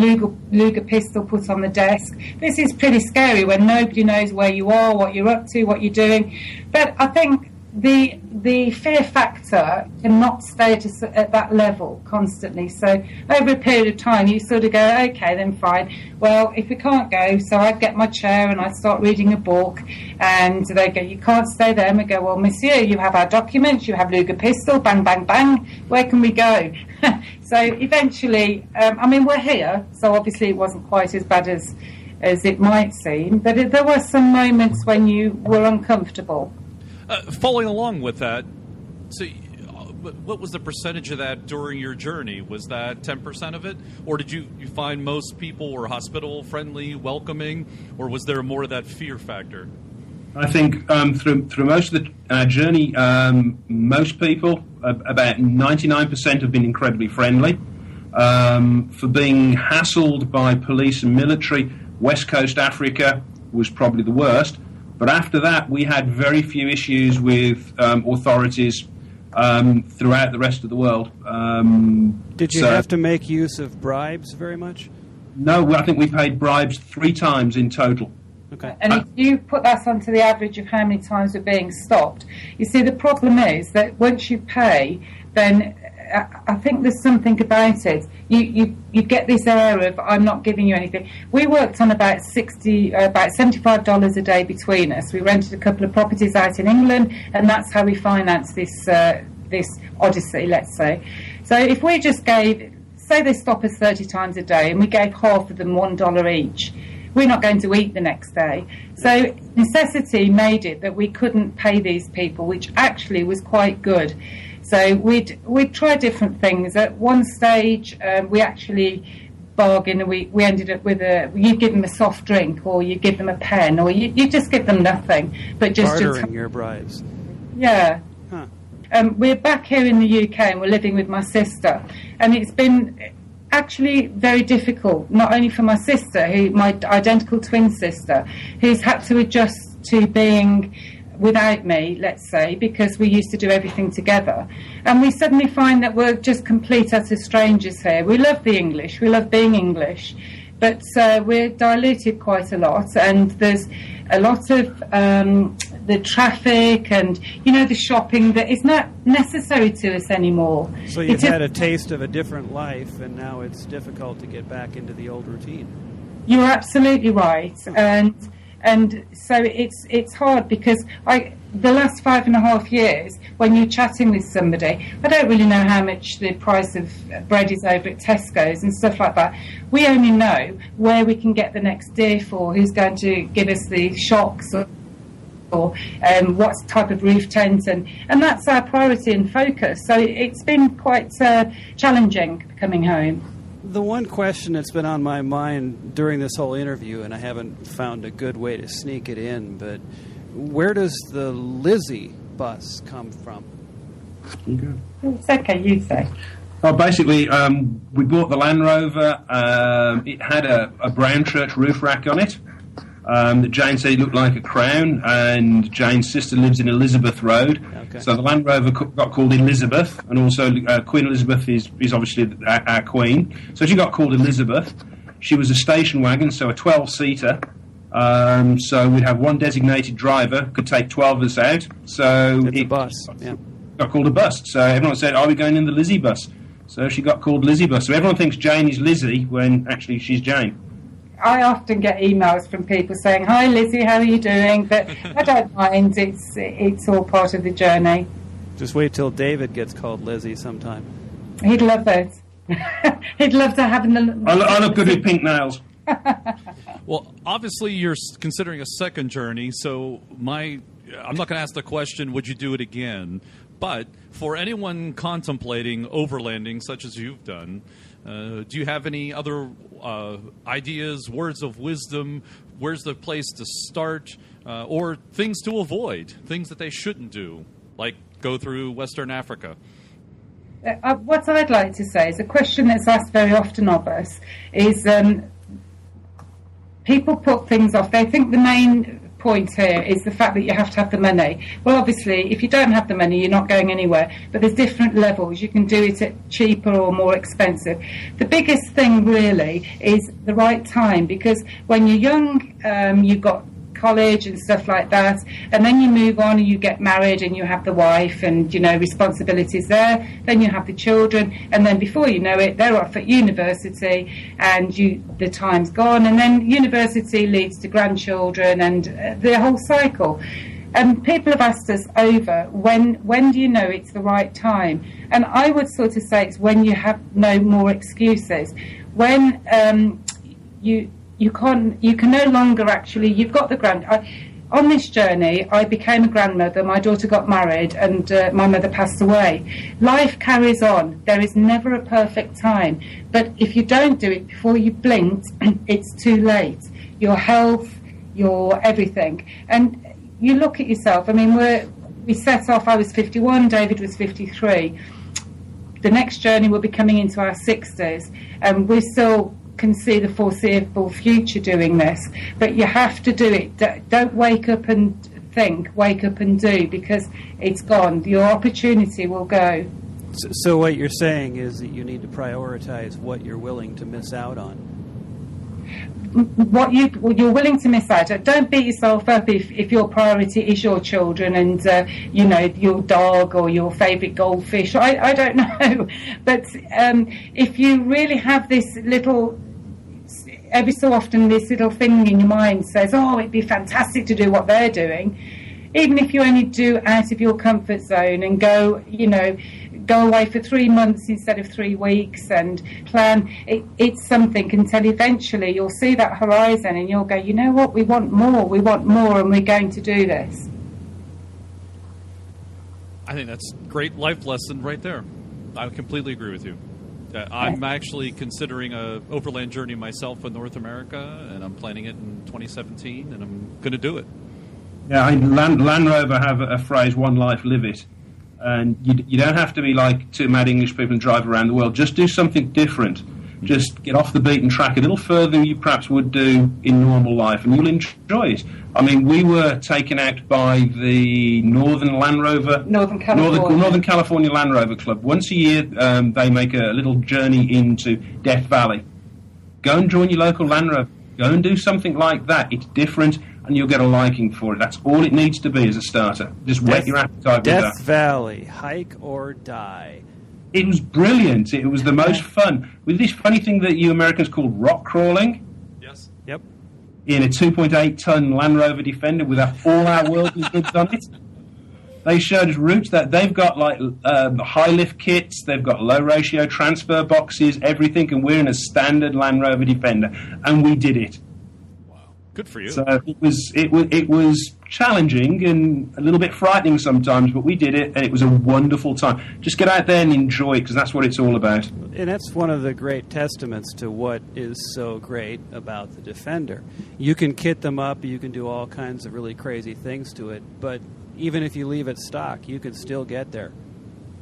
Luger pistol put on the desk. This is pretty scary when nobody knows where you are, what you're up to, what you're doing. But I think the fear factor cannot stay at that level constantly. So over a period of time, you sort of go, okay, then fine. Well, if we can't go, so I'd get my chair and I'd start reading a book, and they go, you can't stay there. And we go, well, monsieur, you have our documents, you have Luger pistol, bang, bang, bang. Where can we go? So eventually, we're here, so obviously it wasn't quite as bad as it might seem, but there were some moments when you were uncomfortable. Following along with that, so what was the percentage of that during your journey? Was that 10% of it? Or did you find most people were hospitable, friendly, welcoming? Or was there more of that fear factor? I think through most of the journey, most people, about 99%, have been incredibly friendly. For being hassled by police and military, West Coast Africa was probably the worst. But after that, we had very few issues with authorities throughout the rest of the world. Did you have to make use of bribes very much? No, I think we paid bribes 3 times in total. Okay. And if you put that onto the average of how many times we're being stopped, you see the problem is that once you pay, then I think there's something about it. You get this air of, I'm not giving you anything. We worked on about $75 a day between us. We rented a couple of properties out in England, and that's how we financed this odyssey, let's say. So if we just gave, say they stop us 30 times a day, and we gave half of them $1 each, we're not going to eat the next day. So necessity made it that we couldn't pay these people, which actually was quite good. So we'd try different things. At one stage, we actually bargained, and we ended up with you give them a soft drink, or you give them a pen, or you just give them nothing. But bartering your bribes. Yeah. Huh. We're back here in the UK, and we're living with my sister. And it's been actually very difficult, not only for my sister, my identical twin sister, who's had to adjust to being without me, let's say, because we used to do everything together. And we suddenly find that we're just complete utter strangers here. We love the English, we love being English, but we're diluted quite a lot, and there's a lot of the traffic and, the shopping that is not necessary to us anymore. So you've had a taste of a different life, and now it's difficult to get back into the old routine. You're absolutely right. And And so it's hard because the last 5.5 years, when you're chatting with somebody, I don't really know how much the price of bread is over at Tesco's and stuff like that. We only know where we can get the next diff, or who's going to give us the shocks, or what type of roof tent, and that's our priority and focus. So it's been quite challenging coming home. The one question that's been on my mind during this whole interview, and I haven't found a good way to sneak it in, but where does the Lizzie bus come from? It's okay, you say. Well, basically, we bought the Land Rover. It had a brown church roof rack on it that Jane said it looked like a crown, and Jane's sister lives in Elizabeth Road. Okay. So the Land Rover got called Elizabeth, and also Queen Elizabeth is obviously our queen. So she got called Elizabeth. She was a station wagon, so a 12-seater. So we'd have one designated driver, could take 12 of us out. So it's a bus. Yeah. Got called a bus. So everyone said, "Are we going in the Lizzie bus?" So she got called Lizzie bus. So everyone thinks Jane is Lizzie when actually she's Jane. I often get emails from people saying, "Hi Lizzie, how are you doing?" But I don't mind. It's all part of the journey. Just wait till David gets called Lizzie sometime. He'd love it. He'd love to have I look good with pink nails. Well, obviously you're considering a second journey, so I'm not going to ask the question, would you do it again? But for anyone contemplating overlanding, such as you've done, do you have any other ideas, words of wisdom? Where's the place to start? Or things to avoid, things that they shouldn't do, like go through Western Africa? What I'd like to say is a question that's asked very often of us is people put things off. They think the main point here is the fact that you have to have the money. Well, obviously, if you don't have the money, you're not going anywhere. But there's different levels. You can do it at cheaper or more expensive. The biggest thing, really, is the right time. Because when you're young, you've got college and stuff like that, and then you move on and you get married and you have the wife and responsibilities there, then you have the children, and then before you know it they're off at university and the time's gone, and then university leads to grandchildren and the whole cycle. And people have asked us over, when do you know it's the right time? And I would sort of say it's when you have no more excuses, when you can no longer actually, you've got the on this journey, I became a grandmother, my daughter got married, and my mother passed away. Life carries on. There is never a perfect time. But if you don't do it before you blinked, it's too late. Your health, your everything. And you look at yourself. I mean, we set off, I was 51, David was 53. The next journey will be coming into our 60s, and we still can see the foreseeable future doing this, but you have to do it. Don't wake up and think, wake up and do, because it's gone. Your opportunity will go. So what you're saying is that you need to prioritize what you're willing to miss out on. What you're willing to miss out on. Don't beat yourself up if your priority is your children and your dog or your favourite goldfish. I don't know, but if you really have this little, every so often this little thing in your mind says, "Oh, it'd be fantastic to do what they're doing," even if you only do out of your comfort zone and go away for 3 months instead of 3 weeks and plan, it's something until eventually you'll see that horizon and you'll go, you know what, we want more, and we're going to do this. I think that's a great life lesson right there. I completely agree with you. I'm actually considering a overland journey myself in North America, and I'm planning it in 2017, and I'm going to do it. Yeah, Land Rover have a phrase, "One life, live it." And you don't have to be like two mad English people and drive around the world. Just do something different. Just get off the beaten track a little further than you perhaps would do in normal life, and you'll enjoy it. I mean, we were taken out by the Northern California Land Rover Club. Once a year, they make a little journey into Death Valley. Go and join your local Land Rover. Go and do something like that. It's different, and you'll get a liking for it. That's all it needs to be as a starter. Just whet your appetite with that. Death Valley, hike or die. It was brilliant. It was the most fun. With this funny thing that you Americans call rock crawling. Yes. Yep. in a 2.8-ton Land Rover Defender with all our worldly goods on it. They showed us routes that they've got like high lift kits, they've got low ratio transfer boxes, everything, and we're in a standard Land Rover Defender, and we did it. Good for you. So it was challenging and a little bit frightening sometimes, but we did it, and it was a wonderful time. Just get out there and enjoy it, because that's what it's all about. And that's one of the great testaments to what is so great about the Defender. You can kit them up, you can do all kinds of really crazy things to it, but even if you leave it stock, you can still get there.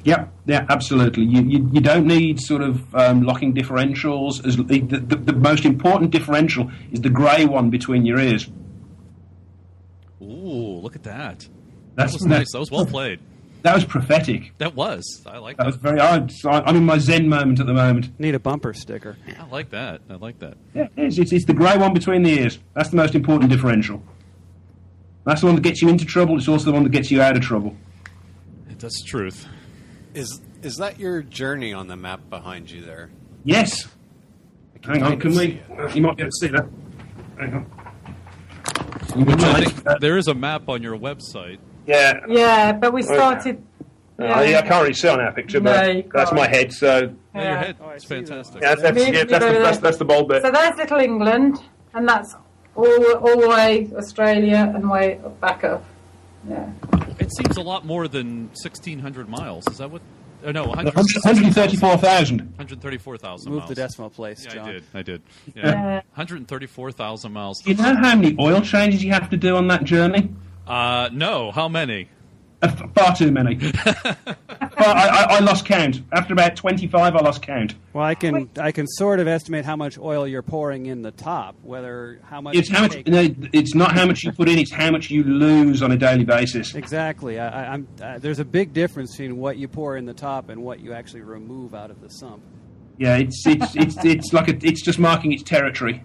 Yeah, absolutely. You don't need sort of locking differentials. The most important differential is the grey one between your ears. Ooh, look at that. That was nice. That was well played. That was prophetic. That was. I like that. That was very hard. I'm in my Zen moment at the moment. Need a bumper sticker. I like that. Yeah, it's the grey one between the ears. That's the most important differential. That's the one that gets you into trouble. It's also the one that gets you out of trouble. That's the truth. Is that your journey on the map behind you there? Yes. Hang on, can we? You might be able to see that. Hang on. I think there is a map on your website. Yeah. Yeah, but we started. I can't really see on our picture, but that's my head. So Yeah, your head. It's fantastic. yeah, that's the bold bit. So there's Little England, and that's all the way Australia and way back up. Yeah. It seems a lot more than 1,600 miles. Is that what? Oh, no, 134,000. 134,000 Move miles. the decimal place, Yeah, John. I did. Yeah. 134,000 miles. Do you know how many oil changes you have to do on that journey? No. How many? Far too many. I lost count. After about 25, I lost count. Well, I can sort of estimate how much oil you're pouring in the top. How much? It's how much. No, it's not how much you put in. It's how much you lose on a daily basis. Exactly. There's a big difference between what you pour in the top and what you actually remove out of the sump. Yeah, it's just marking its territory.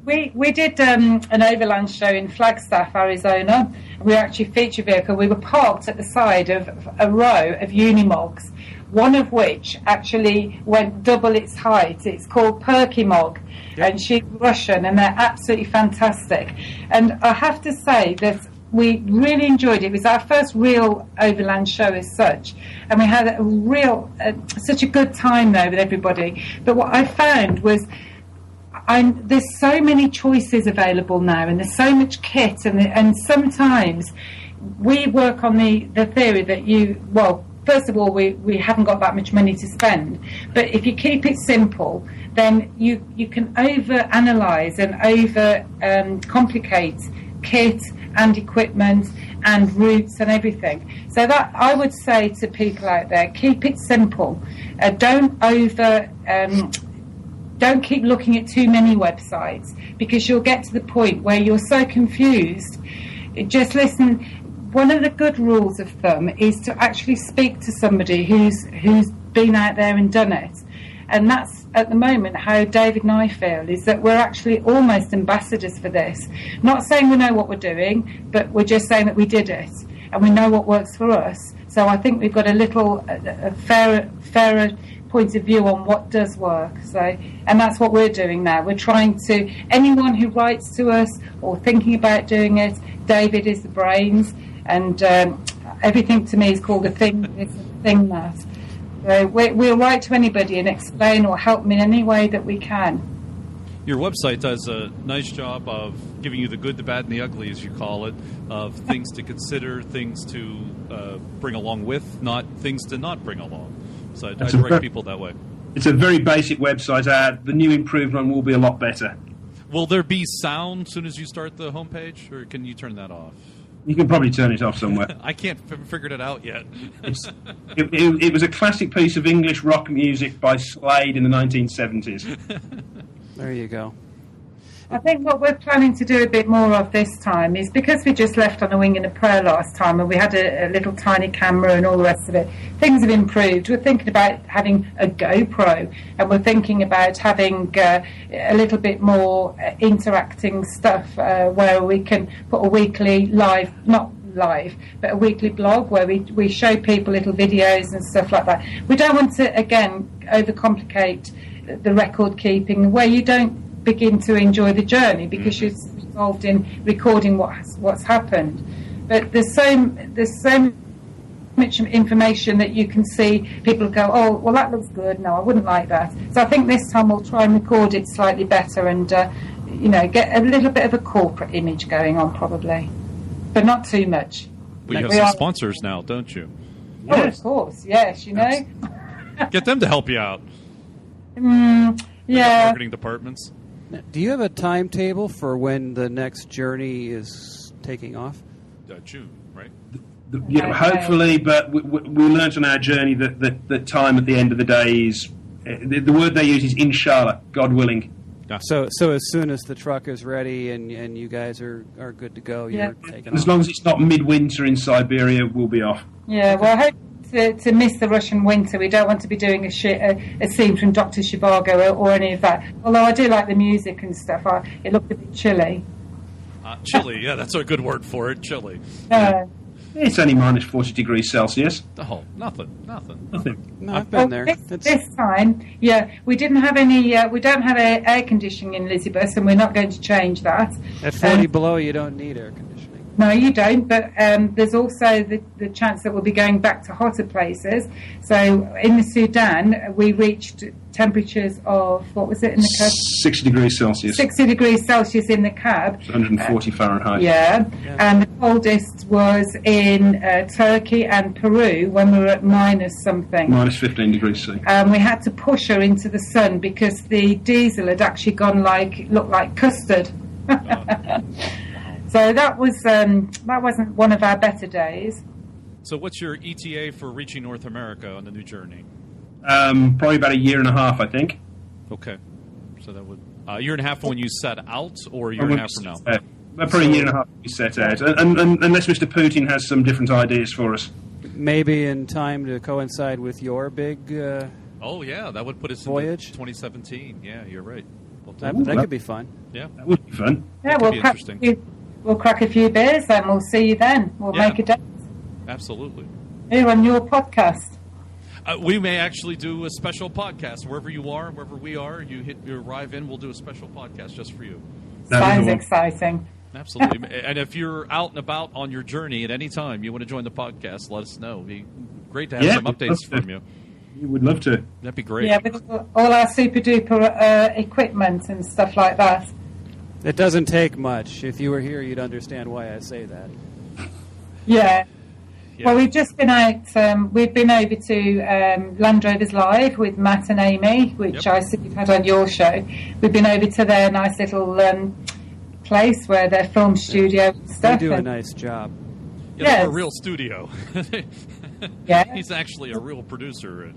We did an overland show in Flagstaff, Arizona. We were actually feature vehicle. We were parked at the side of a row of Unimogs, one of which actually went double its height. It's called Perky Mog, and she's Russian, and they're absolutely fantastic. And I have to say that we really enjoyed it. It was our first real overland show as such, and we had such a good time there with everybody. But what I found was there's so many choices available now, and there's so much kit, and sometimes we work on the theory that first of all, we haven't got that much money to spend, but if you keep it simple, then you can over-analyse and over-complicate kit and equipment and routes and everything. So that I would say to people out there, keep it simple. Don't keep looking at too many websites, because you'll get to the point where you're so confused. Just listen. One of the good rules of thumb is to actually speak to somebody who's been out there and done it. And that's, at the moment, how David and I feel, is that we're actually almost ambassadors for this. Not saying we know what we're doing, but we're just saying that we did it, and we know what works for us. So I think we've got a fairer point of view on what does work. And that's what we're doing now. We're trying to, anyone who writes to us or thinking about doing it, David is the brains, and everything to me is called a thing. It's a thing that. So we'll write to anybody and explain or help them in any way that we can. Your website does a nice job of giving you the good, the bad, and the ugly, as you call it, of things to consider, things to bring along with, not things to not bring along. So I direct people that way. It's a very basic website. The new improved one will be a lot better. Will there be sound as soon as you start the homepage, or can you turn that off? You can probably turn it off somewhere. I can't figured it out yet. It was a classic piece of English rock music by Slade in the 1970s. There you go. I think what we're planning to do a bit more of this time is, because we just left on a wing and a prayer last time, and we had a little tiny camera and all the rest of it, things have improved. We're thinking about having a GoPro, and we're thinking about having a little bit more interacting stuff where we can put a weekly but a weekly blog where we show people little videos and stuff like that. We don't want to, again, overcomplicate the record keeping, where you don't begin to enjoy the journey because you're involved in recording what's happened. But there's so much information that you can see. People go, oh, well, that looks good. No, I wouldn't like that. So I think this time we'll try and record it slightly better and, get a little bit of a corporate image going on probably, but not too much. Well, you have some sponsors now, don't you? Oh, of course, yes, Get them to help you out. Yeah. Marketing departments. Do you have a timetable for when the next journey is taking off? June, right? Hopefully, but we learnt on our journey that time at the end of the day is the word they use is inshallah, God willing. So as soon as the truck is ready and you guys are good to go, you're taking off. As long as it's not midwinter in Siberia, we'll be off. Yeah, well, I hope to miss the Russian winter. We don't want to be doing a scene from Dr. Zhivago or any of that. Although I do like the music and stuff. It looked a bit chilly. Chilly, yeah, that's a good word for it, chilly. It's only minus 40 degrees Celsius. Oh, nothing. No, I've been there. This time, we didn't have any. We don't have air conditioning in Elizabeth, and we're not going to change that. At 40 below, you don't need air conditioning. No, you don't. But there's also the chance that we'll be going back to hotter places. So in the Sudan, we reached temperatures of, what was it in the cab? 60 degrees Celsius. 60 degrees Celsius in the cab. 140 Fahrenheit. Yeah. And the coldest was in Turkey and Peru when we were at minus something. Minus 15 degrees C. We had to push her into the sun because the diesel had actually looked like custard. So that wasn't one of our better days. So what's your ETA for reaching North America on the new journey? Probably about a year and a half, I think. Okay. So that would a year and a half when you set out, or a year and a half from now? Probably a year and a half we set out, and unless Mr. Putin has some different ideas for us. Maybe in time to coincide with your big oh, yeah, that would put us voyage? In 2017. Yeah, you're right. That could be fun. Yeah. That would be fun. Yeah, we'll crack a few beers then. We'll see you then. We'll make a date. Absolutely. Here on your podcast. We may actually do a special podcast wherever you are, wherever we are. You arrive in, we'll do a special podcast just for you. Sounds exciting. Absolutely. And if you're out and about on your journey at any time, you want to join the podcast, let us know. It'd be great to have some updates from you. You would love to. That'd be great. Yeah, with all our super duper equipment and stuff like that. It doesn't take much. If you were here, you'd understand why I say that. Yeah. Well, we've just been out. We've been over to Land Rovers Live with Matt and Amy, which I see you've had on your show. We've been over to their nice little place where their film studio and stuff. They do a nice job. Yeah, they're a real studio. Yeah. He's actually a real producer. And,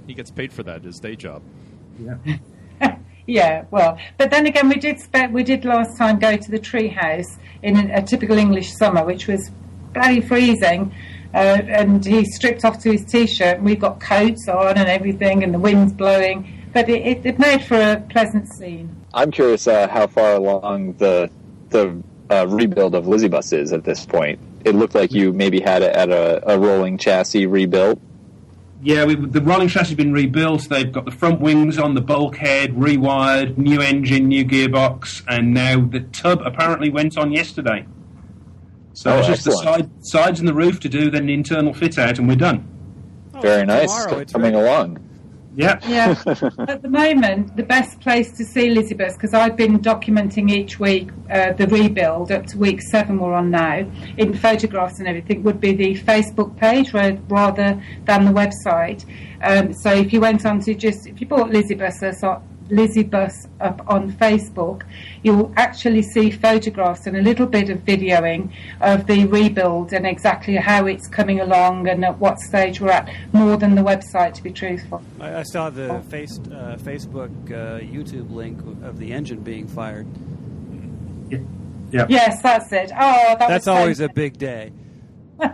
he gets paid for that, his day job. Yeah. Yeah, well, but then again, we did last time go to the tree house in a typical English summer, which was bloody freezing, and he stripped off to his t-shirt, and we've got coats on and everything, and the wind's blowing, but it made for a pleasant scene. I'm curious how far along the rebuild of Lizzie Bus is at this point. It looked like you maybe had it at a rolling chassis rebuilt. Yeah, the rolling chassis has been rebuilt. They've got the front wings on, the bulkhead rewired, new engine, new gearbox, and now the tub apparently went on yesterday. So it's just the sides and the roof to do, then the internal fit out, and we're done. Very nice. Coming along. Yeah. Yeah. At the moment, the best place to see Elizabeth, because I've been documenting each week the rebuild up to week 7 we're on now, in photographs and everything, would be the Facebook page rather than the website. So if you went on to if you bought Lizzie Bus up on Facebook, you'll actually see photographs and a little bit of videoing of the rebuild and exactly how it's coming along and at what stage we're at, more than the website, to be truthful. I saw the Facebook YouTube link of the engine being fired. Yeah. Yes, that's it. Oh, that's always a big day. When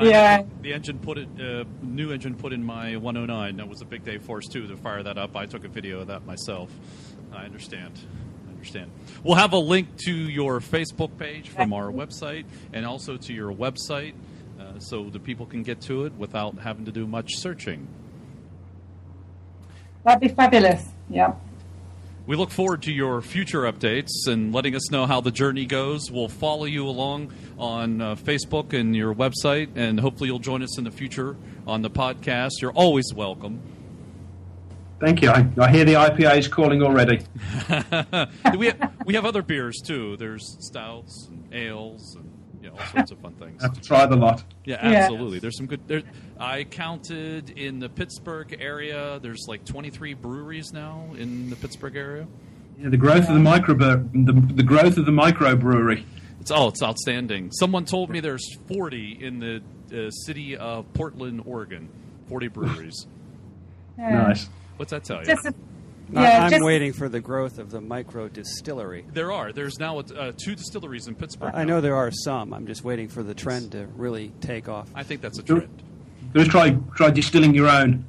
I had the new engine put in my 109, that was a big day for us too to fire that up. I took a video of that myself. I understand. We'll have a link to your Facebook page from our website and also to your website so the people can get to it without having to do much searching. That'd be fabulous. Yeah. We look forward to your future updates and letting us know how the journey goes. We'll follow you along on Facebook and your website, and hopefully you'll join us in the future on the podcast. You're always welcome. Thank you. I hear the IPA is calling already. we have other beers, too. There's stouts and ales and all sorts of fun things. I have to try the lot. Yeah, absolutely. There's some good... I counted in the Pittsburgh area, there's like 23 breweries now in the Pittsburgh area. Yeah, the growth of the microbrewery. It's outstanding. Someone told me there's 40 in the city of Portland, Oregon. 40 breweries. Nice. What's that tell you? I'm waiting for the growth of the micro distillery. There's now 2 distilleries in Pittsburgh. I know there are some. I'm just waiting for the trend to really take off. I think that's a trend. Just try distilling your own.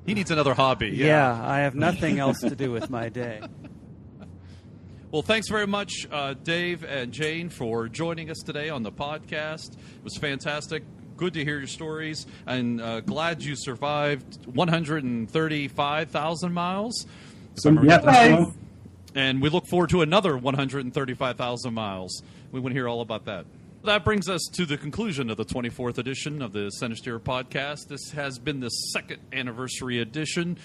He needs another hobby. Yeah, I have nothing else to do with my day. Well, thanks very much, Dave and Jane, for joining us today on the podcast. It was fantastic. Good to hear your stories, and glad you survived 135,000 miles. That's and we look forward to another 135,000 miles. We want to hear all about that. That brings us to the conclusion of the 24th edition of the Centresteer podcast. This has been the second anniversary edition.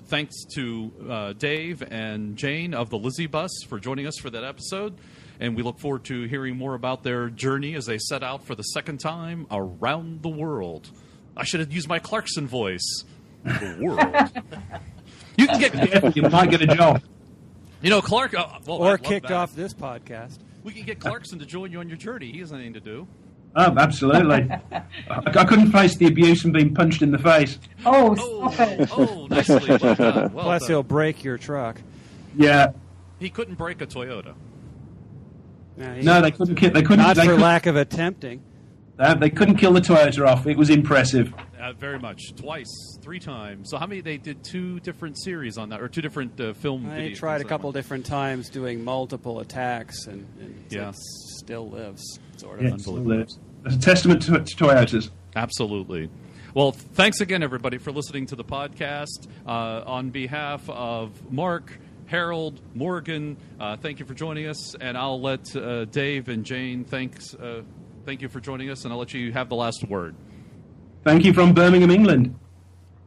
Thanks to Dave and Jane of the Lizzie Bus for joining us for that episode. And we look forward to hearing more about their journey as they set out for the second time around the world. I should have used my Clarkson voice. The world. You might get a job. Clark... or kicked off this podcast. We can get Clarkson to join you on your journey. He has nothing to do. Oh, absolutely. I couldn't face the abuse and being punched in the face. Oh, stop it. Oh, nicely. Well done. Plus, he'll break your truck. Yeah. He couldn't break a Toyota. No, they couldn't. Not for lack of attempting. They couldn't kill the Toyota off. It was impressive. Very much. Twice, 3 times. So how many? They did 2 different series on that, or 2 different film videos. He tried a couple different times doing multiple attacks, and yeah. It still lives. Sort of. Yeah, unbelievable. It's a testament to Toyotas. Absolutely. Well, thanks again, everybody, for listening to the podcast. On behalf of Mark, Harold, Morgan, thank you for joining us, and I'll let Dave and Jane thank you for joining us, and I'll let you have the last word. Thank you from Birmingham, England.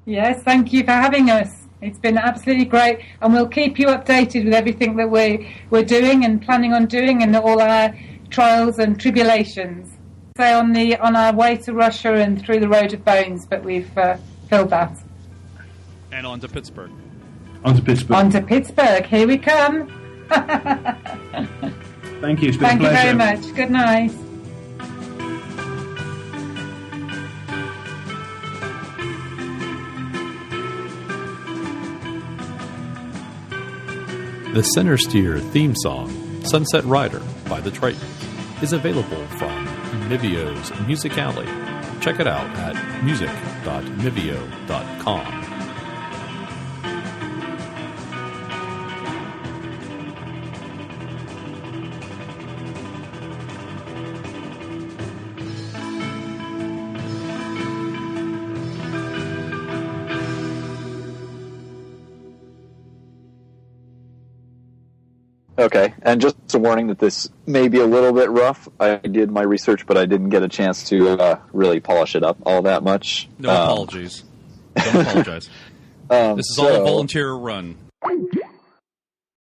Yes, thank you for having us. It's been absolutely great, and we'll keep you updated with everything that we're doing and planning on doing, and all our trials and tribulations. So on our way to Russia and through the Road of Bones, but we've filled that. And on to Pittsburgh. On to Pittsburgh. On to Pittsburgh. Here we come. Thank you. It's been a pleasure. Thank you very much. Good night. The Centresteer theme song, Sunset Rider by the Tritons, is available from Mivio's Music Alley. Check it out at music.mivio.com. Okay, and just a warning that this may be a little bit rough. I did my research, but I didn't get a chance to really polish it up all that much. No apologies. Don't apologize. This is all a volunteer run.